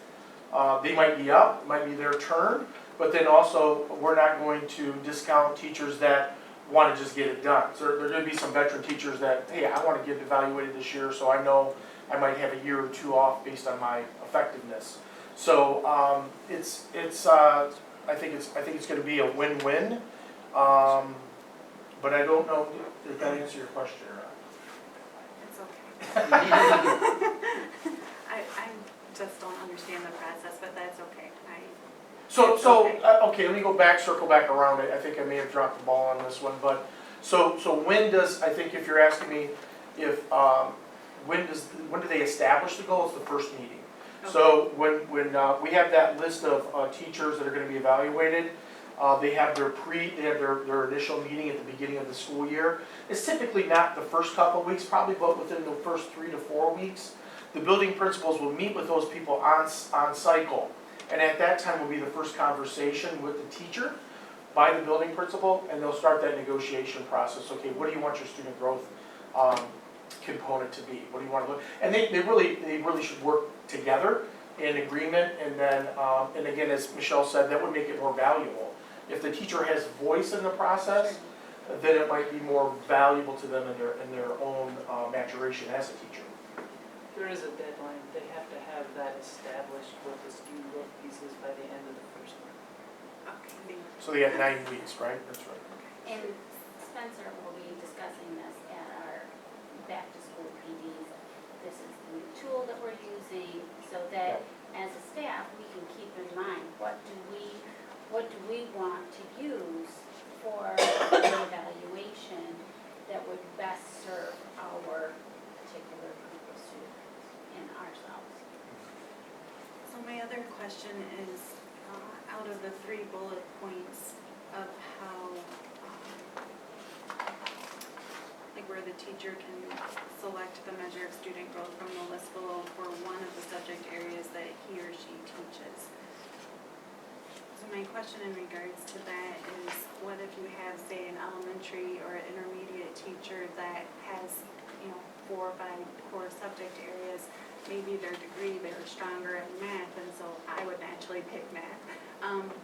they might be up, it might be their turn, but then also we're not going to discount teachers that want to just get it done. So there are going to be some veteran teachers that, hey, I want to get evaluated this year, so I know I might have a year or two off based on my effectiveness. So I think it's going to be a win-win, but I don't know if that answers your question or not. It's okay. I just don't understand the process, but that's okay. Okay, let me go back, circle back around it. I think I may have dropped the ball on this one, but, so when does, I think if you're asking me if, when do they establish the goal? It's the first meeting. Okay. So when we have that list of teachers that are gonna be evaluated, they have their initial meeting at the beginning of the school year. It's typically not the first couple of weeks, probably, but within the first 3 to 4 weeks. The building principals will meet with those people on cycle. And at that time will be the first conversation with the teacher by the building principal, and they'll start that negotiation process. Okay, what do you want your student growth component to be? What do you want to look? And they really should work together in agreement. And then, and again, as Michelle said, that would make it more valuable. If the teacher has voice in the process, then it might be more valuable to them in their own maturation as a teacher. There is a deadline. They have to have that established what the student growth piece is by the end of the first month. Okay. So they have 9 weeks, right? That's right. And Spencer will be discussing this at our back-to-school PDs. This is the new tool that we're using, so that as a staff, we can keep in mind, what do we want to use for the evaluation that would best serve our particular group of students and ourselves. So my other question is, out of the 3 bullet points of how, where the teacher can select the measure of student growth from the list below for one of the subject areas that he or she teaches. So my question in regards to that is, what if you have, say, an elementary or an intermediate teacher that has, 4 or 5 core subject areas, maybe their degree, they're stronger at math, and so I would naturally pick math.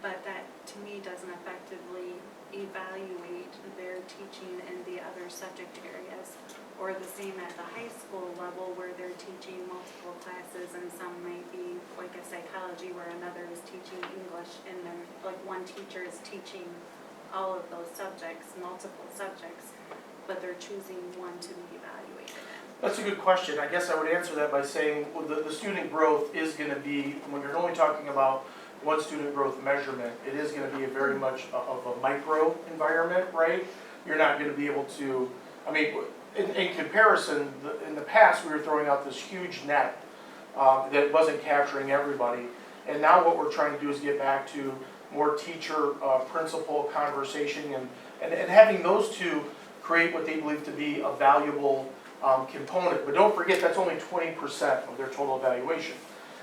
But that, to me, doesn't effectively evaluate their teaching in the other subject areas. Or the same at the high school level, where they're teaching multiple classes, and some may be like a psychology where another is teaching English, and then like one teacher is teaching all of those subjects, multiple subjects, but they're choosing one to be evaluated in. That's a good question. I guess I would answer that by saying, well, the student growth is going to be, when you're only talking about one student growth measurement, it is going to be a very much of a micro environment, right? You're not going to be able to, in comparison, in the past, we were throwing out this huge net that wasn't capturing everybody. And now what we're trying to do is get back to more teacher-principal conversation and having those two create what they believe to be a valuable component. But don't forget, that's only 20% of their total evaluation.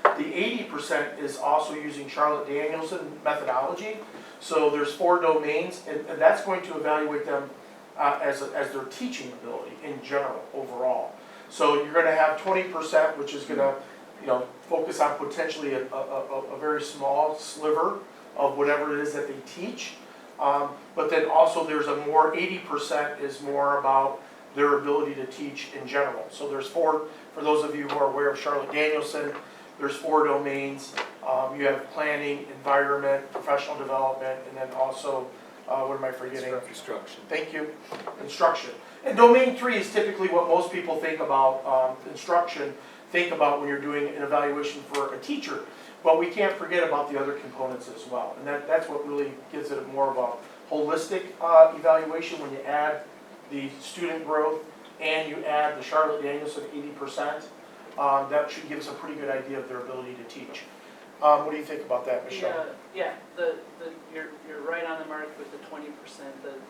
The 80% is also using Charlotte Danielson methodology. So there's 4 domains, and that's going to evaluate them as their teaching ability in general, overall. So you're going to have 20%, which is going to, focus on potentially a very small sliver of whatever it is that they teach. But then also there's a more, 80% is more about their ability to teach in general. So there's 4, for those of you who are aware of Charlotte Danielson, there's 4 domains. You have planning, environment, professional development, and then also, what am I forgetting? Instruction. Thank you, instruction. And domain 3 is typically what most people think about instruction, think about when you're doing an evaluation for a teacher. But we can't forget about the other components as well. And that's what really gives it more of a holistic evaluation when you add the student growth and you add the Charlotte Danielson 80%. That should give us a pretty good idea of their ability to teach. What do you think about that, Michelle? Yeah, you're right on the mark with the 20%.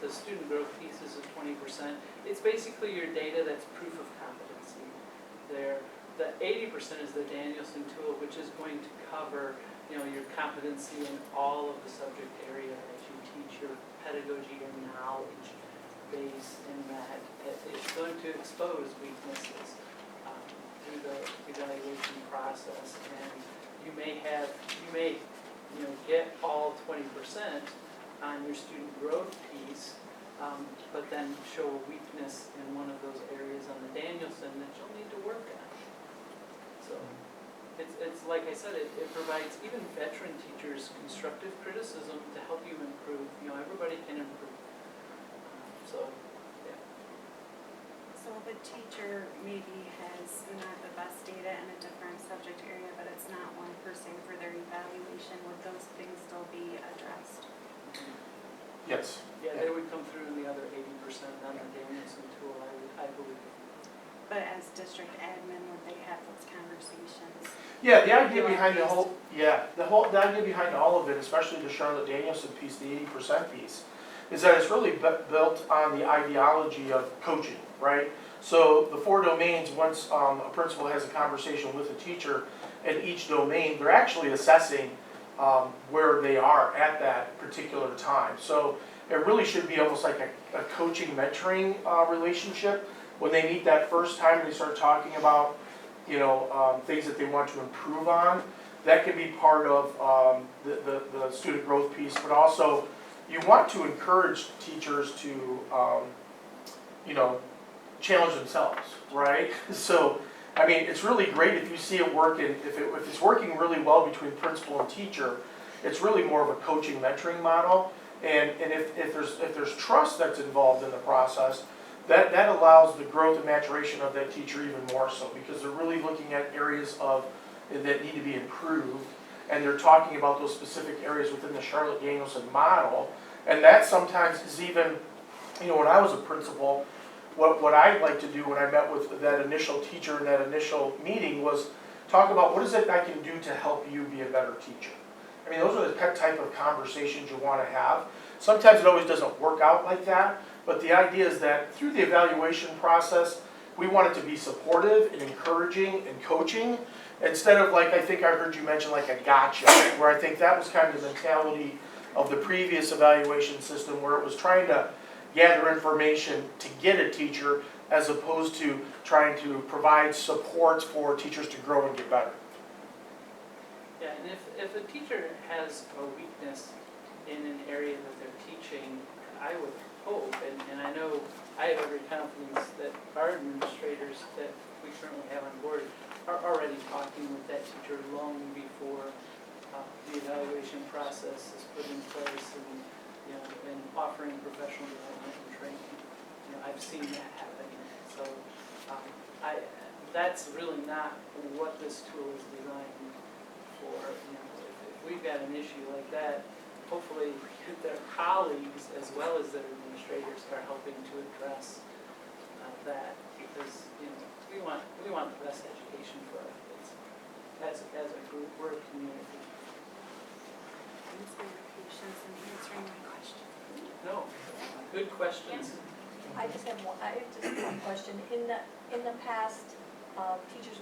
The student growth piece is a 20%. It's basically your data that's proof of competency there. The 80% is the Danielson tool, which is going to cover, your competency in all of the subject area as you teach, your pedagogy, your knowledge base in that. It's going to expose weaknesses through the evaluation process, and you may get all 20% on your student growth piece, but then show a weakness in one of those areas on the Danielson that you'll need to work on. So it's like I said, it provides even veteran teachers constructive criticism to help you improve. Everybody can improve. So if a teacher maybe has not the best data in a different subject area, but it's not 1% for their evaluation, would those things still be addressed? Yes. yeah, they would come through in the other 80% on the Danielson tool, I believe. But as district admin, would they have those conversations? Yeah, the idea behind the idea behind all of it, especially the Charlotte Danielson piece, the 80% piece, is that it's really built on the ideology of coaching, right? So the 4 domains, once a principal has a conversation with a teacher in each domain, they're actually assessing where they are at that particular time. So it really should be almost like a coaching mentoring relationship. When they meet that first time and they start talking about, things that they want to improve on, that can be part of the student growth piece, but also you want to encourage teachers to, challenge themselves, right? So, I mean, it's really great if you see it working, if it's working really well between principal and teacher, it's really more of a coaching mentoring model. And if there's trust that's involved in the process, that allows the growth and maturation of that teacher even more so, because they're really looking at areas that need to be improved, and they're talking about those specific areas within the Charlotte Danielson model. And that sometimes is even, when I was a principal, what I'd like to do when I met with that initial teacher in that initial meeting was talk about what is it I can do to help you be a better teacher. I mean, those are the type of conversations you want to have. Sometimes it always doesn't work out like that, but the idea is that through the evaluation process, we want it to be supportive and encouraging and coaching, instead of, like I think I heard you mention, like a gotcha, where I think that was kind of the mentality of the previous evaluation system, where it was trying to gather information to get a teacher, as opposed to trying to provide supports for teachers to grow and get better. Yeah, and if a teacher has a weakness in an area that they're teaching, I would hope, and I know I have every confidence that our administrators that we currently have on board are already talking with that teacher long before the evaluation process is put in place, and offering professional development and training. I've seen that happen. So that's really not what this tool is designed for. If we've got an issue like that, hopefully their colleagues as well as their administrators are helping to address that, because, we want the best education for our kids. As a group, we're a community. Thanks for your patience in answering my question. No, good questions. I just have one question. In the past, teachers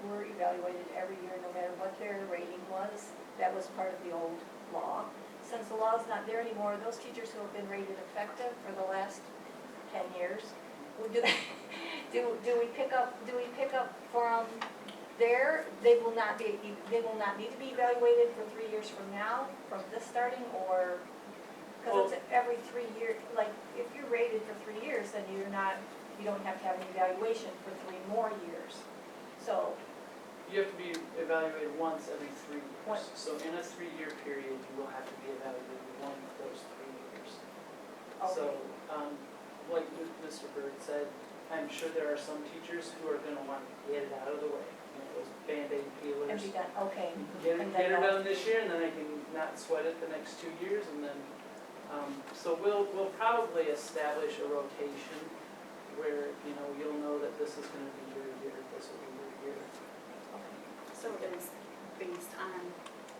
were evaluated every year, no matter what their rating was. That was part of the old law. Since the law's not there anymore, those teachers who have been rated effective for the last 10 years, do we pick up from there? They will not need to be evaluated for 3 years from now, from this starting, or? Because it's every 3 years, like, if you're rated for 3 years, then you don't have to have an evaluation for 3 more years. So, You have to be evaluated once every 3 years. Once. So in a 3-year period, you will have to be evaluated one of those 3 years. So, like Mr. Bird said, I'm sure there are some teachers who are gonna want to get it out of the way. Those Band-Aid and peelers. be done, okay. Get And her then done this year, and then I can not sweat it the next 2 years, and then, so we'll probably establish a rotation where, you'll know that this is gonna be your year, this will be your year. So it is based on,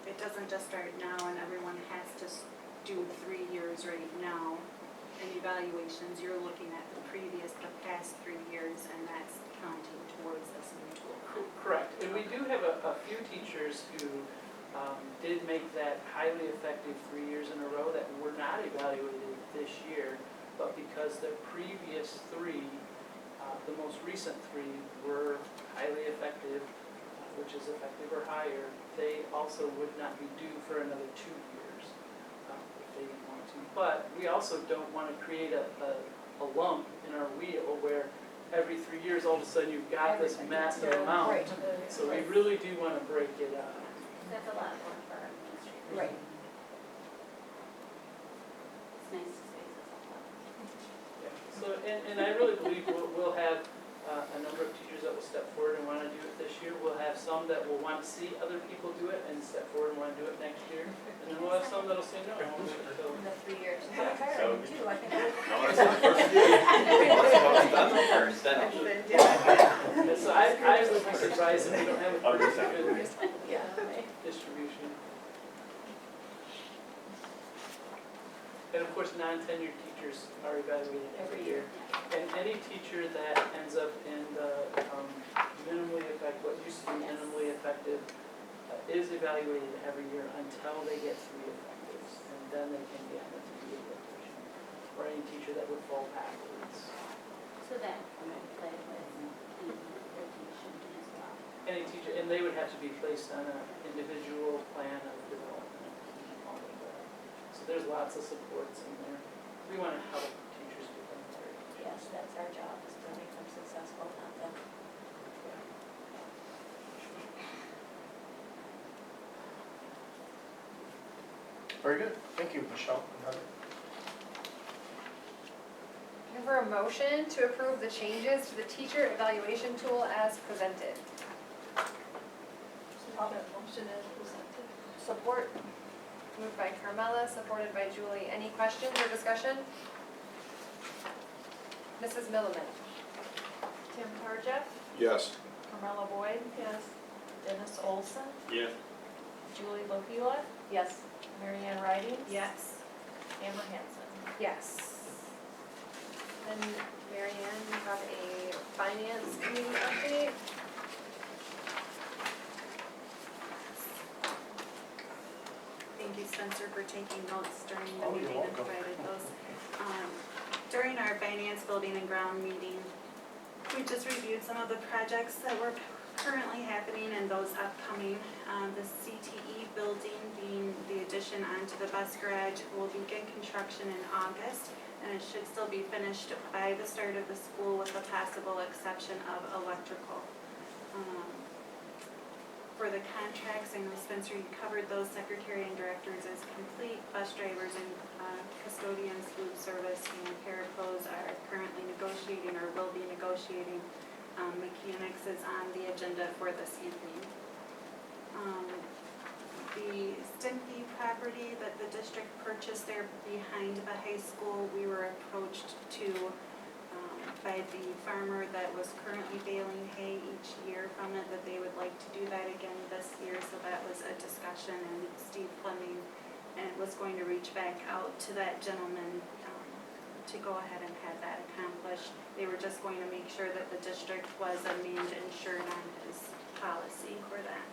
it doesn't just start now and everyone has to do 3 years right now. In evaluations, you're looking at the past 3 years, and that's counting towards this new tool. Correct, and we do have a few teachers who did make that highly effective 3 years in a row that were not evaluated this year, but because their previous 3, the most recent 3 were highly effective, which is effective or higher, they also would not be due for another 2 years if they didn't want to. But we also don't want to create a lump in our wheel where every 3 years, all of a sudden, you've got this massive amount. Right. So we really do want to break it up. That's a lot of work for our administrators. Right. It's nice to space this all out. Yeah. So, and I really believe we'll have a number of teachers that will step forward and want to do it this year. We'll have some that will want to see other people do it and step forward and want to do it next year. And then we'll have some that'll say no. I won't wait until- In the 3 years. I'm So- tired too, I think. I want to see the first year. Let's go done first, then. Yeah, so I would be surprised if we don't have a I'll do pretty second. good Yeah. distribution. And of course, non-tenured teachers are evaluated every year. And any teacher that ends up in the minimally effective, what used to be minimally effective, is evaluated every year until they get 3 effectives. And then they can be on the 3-year rotation. Or any teacher that would fall backwards. So that can be played with in rotation as well. Any teacher, and they would have to be placed on an individual plan of development and all of that. So there's lots of supports in there. We want to help teachers become better. Yes, that's our job, is to make them successful, not them. Very good. Thank you, Michelle and Heather. Looking for a motion to approve the changes to the teacher evaluation tool as presented. Motion as presented. Support. Moved by Carmella, supported by Julie. Any questions or discussion? Mrs. Milliman. Tim Tarjeff, Yes. Carmella Boyd. Yes. Dennis Olson, Yes. Julie Lopila. Yes. Mary Ann Riding. Yes. Amber Hanson. Yes. Then Mary Ann, you have a finance committee update. Thank you, Spencer, for taking notes during the Oh, you're meeting and welcome. provided those. During our finance building and ground meeting, we just reviewed some of the projects that were currently happening and those upcoming. The CTE building being the addition onto the bus garage will begin construction in August, and it should still be finished by the start of the school with the possible exception of electrical. For the contracts, I know Spencer, you covered those, secretary and directors is complete. Bus drivers and custodians, food service, and parapros are currently negotiating or will be negotiating. Mechanics is on the agenda for this evening. The Stimpy property that the district purchased there behind the high school, we were approached to notified the farmer that was currently baling hay each year from it, that they would like to do that again this year. So that was a discussion, and Steve Fleming was going to reach back out to that gentleman to go ahead and have that accomplished. They were just going to make sure that the district was named insured on his policy for that.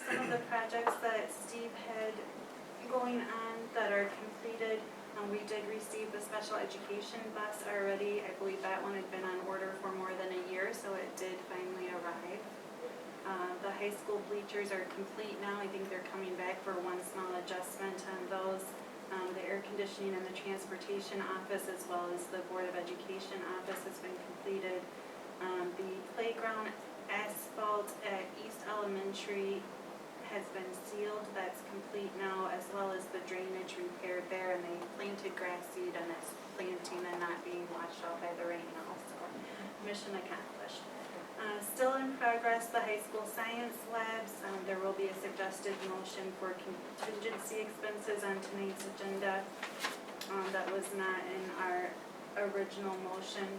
Some of the projects that Steve had going on that are completed, we did receive the special education bus already. I believe that one had been on order for more than a year, so it did finally arrive. The high school bleachers are complete now. I think they're coming back for one small adjustment on those. The air conditioning in the transportation office as well as the Board of Education office has been completed. The playground asphalt at East Elementary has been sealed. That's complete now, as well as the drainage repaired there, and they planted grass seed and it's planting and not being washed out by the rain now, so mission accomplished. Still in progress, the high school science labs. There will be a suggested motion for contingency expenses on tonight's agenda. That was not in our original motion.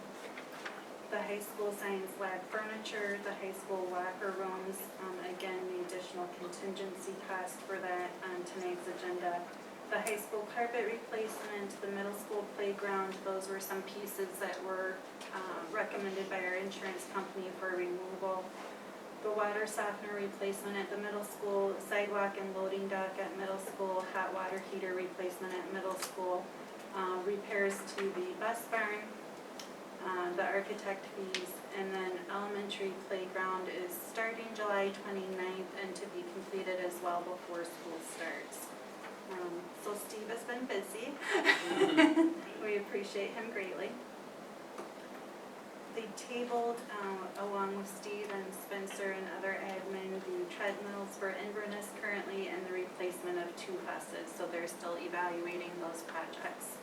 The high school science lab furniture, the high school locker rooms, again, the additional contingency cost for that on tonight's agenda. The high school carpet replacement, the middle school playground, those were some pieces that were recommended by our insurance company for removal. The water softener replacement at the middle school, sidewalk and loading dock at middle school, hot water heater replacement at middle school, repairs to the bus barn, the architect fees, and then elementary playground is starting July 29th and to be completed as well before school starts. So Steve has been busy. We appreciate him greatly. They tabled, along with Steve and Spencer and other admin, the treadmills for Inverness currently and the replacement of 2 buses, so they're still evaluating those projects.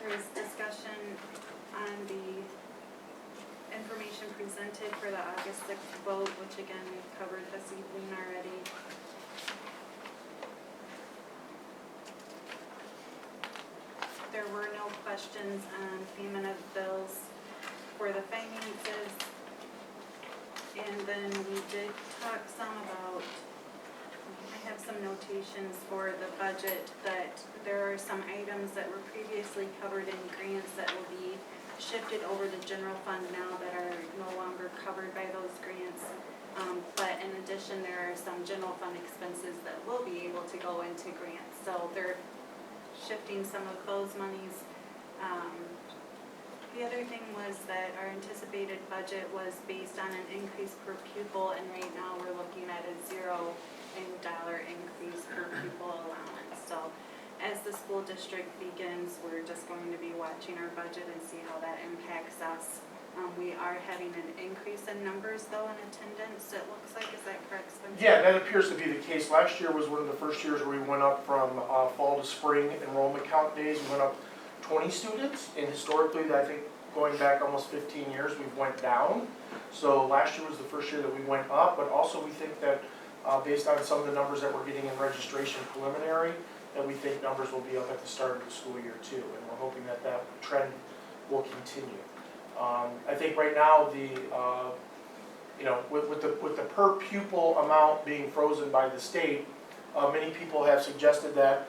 There is discussion on the information presented for the August 6th vote, which again we've covered this evening already. There were no questions on payment of bills for the finances. And then we did talk some about, I have some notations for the budget, that there are some items that were previously covered in grants that will be shifted over to general fund now that are no longer covered by those grants. But in addition, there are some general fund expenses that will be able to go into grants. So they're shifting some of those monies. The other thing was that our anticipated budget was based on an increase per pupil, and right now we're looking at a $0 increase per pupil allowance. So as the school district begins, we're just going to be watching our budget and see how that impacts us. We are having an increase in numbers though in attendance, it looks like. Is that correct, Spencer? Yeah, that appears to be the case. Last year was one of the first years where we went up from fall to spring enrollment count days. We went up 20 students, and historically, I think going back almost 15 years, we've went down. So last year was the first year that we went up, but also we think that based on some of the numbers that we're getting in registration preliminary, that we think numbers will be up at the start of the school year too, and we're hoping that that trend will continue. I think right now with the per pupil amount being frozen by the state, many people have suggested that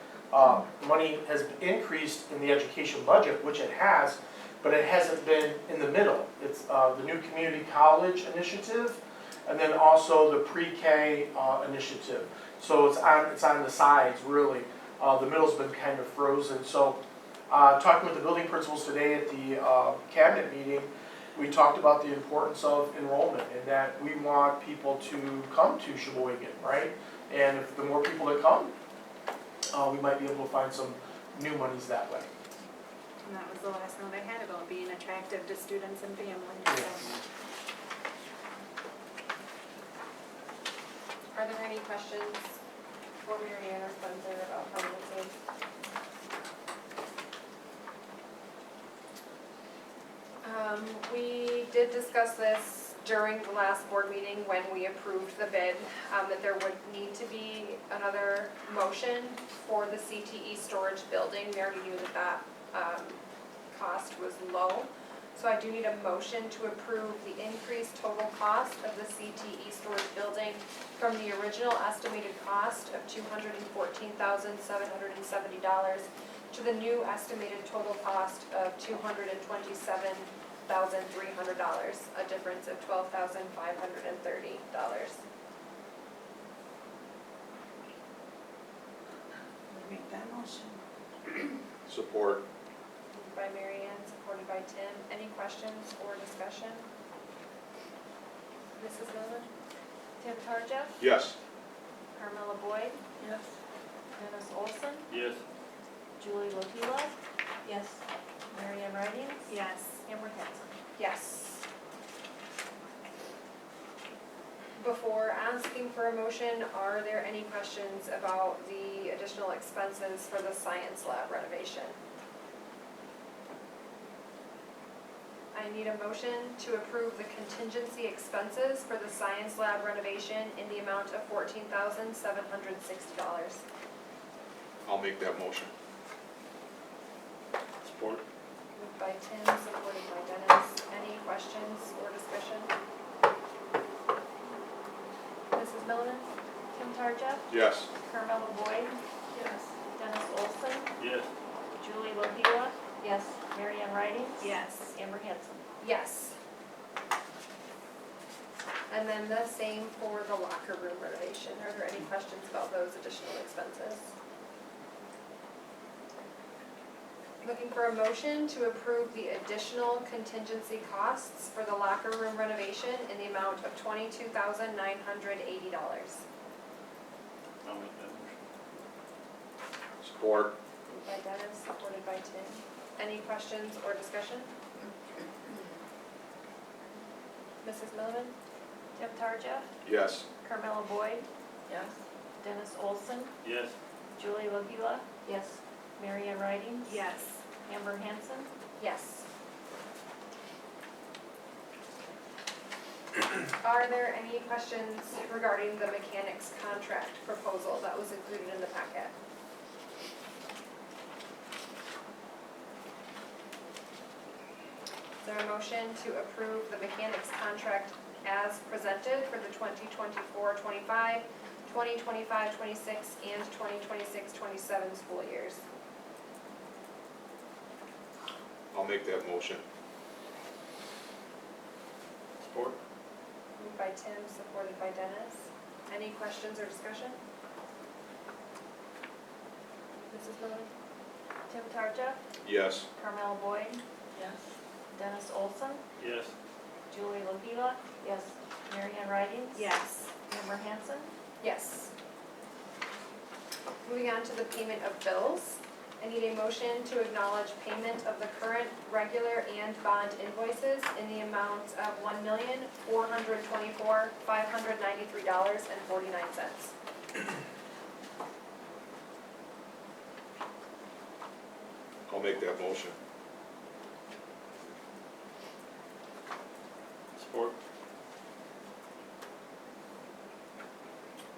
money has increased in the education budget, which it has, but it hasn't been in the middle. It's the new community college initiative, and then also the pre-K initiative. So it's on the sides really. The middle's been kind of frozen. So talking with the building principals today at the cabinet meeting, we talked about the importance of enrollment and that we want people to come to Sheboygan, right? And if the more people that come, we might be able to find some new monies that way. And that was the last note I had about being attractive to students and families. Yes. Are there any questions for Mary Ann or Spencer about finances? We did discuss this during the last board meeting when we approved the bid, that there would need to be another motion for the CTE storage building. We already knew that cost was low. So I do need a motion to approve the increased total cost of the CTE storage building from the original estimated cost of $214,770 to the new estimated total cost of $227,300, a difference of $12,530. Make that motion. Support. Moved by Mary Ann, supported by Tim. Any questions or discussion? Mrs. Millman? Tim Tarja, Yes. Carmella Boyd, Yes. Dennis Olson, Yes. Julie Lopila, Yes. Mary Ann Ridings, Yes. Amber Hanson. Yes. Before asking for a motion, are there any questions about the additional expenses for the science lab renovation? I need a motion to approve the contingency expenses for the science lab renovation in the amount of $14,760. I'll make that motion. Support. Moved by Tim, supported by Dennis. Any questions or discussion? Mrs. Milliman? Tim Tarja, Yes. Carmella Boyd, Yes. Dennis Olson, Yes. Julie Lopila, Yes. Mary Ann Ridings, Yes. Amber Hanson. Yes. And then the same for the locker room renovation. Are there any questions about those additional expenses? Looking for a motion to approve the additional contingency costs for the locker room renovation in the amount of $22,980. I'll make that motion. Support. Moved by Dennis, supported by Tim. Any questions or discussion? Mrs. Milliman? Tim Tarja, Yes. Carmella Boyd, Yes. Dennis Olson, Yes. Julie Lopila, Yes. Mary Ann Ridings, Yes. Amber Hanson. Yes. Are there any questions regarding the mechanics contract proposal that was included in the packet? Is there a motion to approve the mechanics contract as presented for the 2024-25, 2025-26, and 2026-27 school years? I'll make that motion. Support. Moved by Tim, supported by Dennis. Any questions or discussion? Mrs. Miller? Tim Tarja, Yes. Carmella Boyd, Yes. Dennis Olson, Yes. Julie Lopila, Yes. Mary Ann Ridings, Yes. Amber Hanson. Yes. Moving on to the payment of bills. I need a motion to acknowledge payment of the current regular and bond invoices in the amount of $1,424,593.49. I'll make that motion. Support.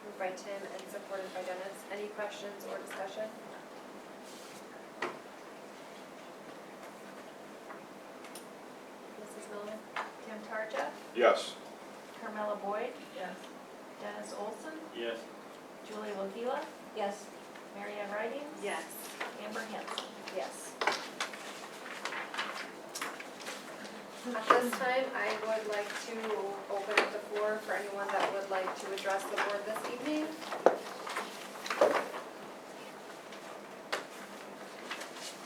Moved by Tim and supported by Dennis. Any questions or discussion? Mrs. Miller? Tim Tarja, Yes. Carmella Boyd, Yes. Dennis Olson, Yes. Julie Lopila, Yes. Mary Ann Ridings, Yes. Amber Hanson. Yes. At this time, I would like to open up the floor for anyone that would like to address the board this evening.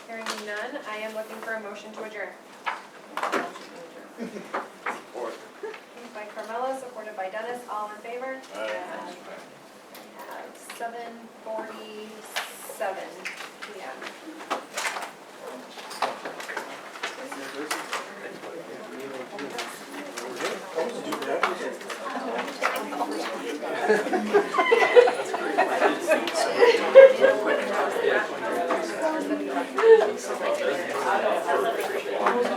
Hearing none, I am looking for a motion to adjourn. Support. Moved by Carmella, supported by Dennis, all in favor? Aye. I have 7:47 PM.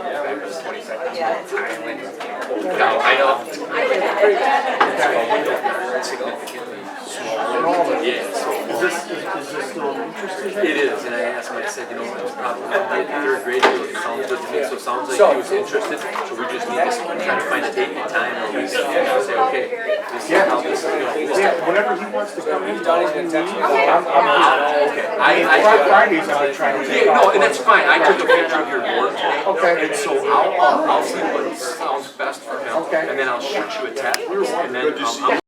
Yeah, it's hard. No, I know. I would have. Significantly smaller. Yeah, so is this still of interest to him? It is, and I asked him, I said, you know, it's probably in third grade, it sounds good to me, so it sounds like he was interested, so we just need to kind of find a date and time where we can say, okay, this is how this, you know. Yeah, whenever he wants to come in, Donnie's been texting me. I'm Okay, Fridays I've been trying to take yeah, no, off. and that's fine, I took a picture of your board today. Okay. And so I'll see what sounds best for him. Okay. And then I'll shoot you a text, and then Good to see you.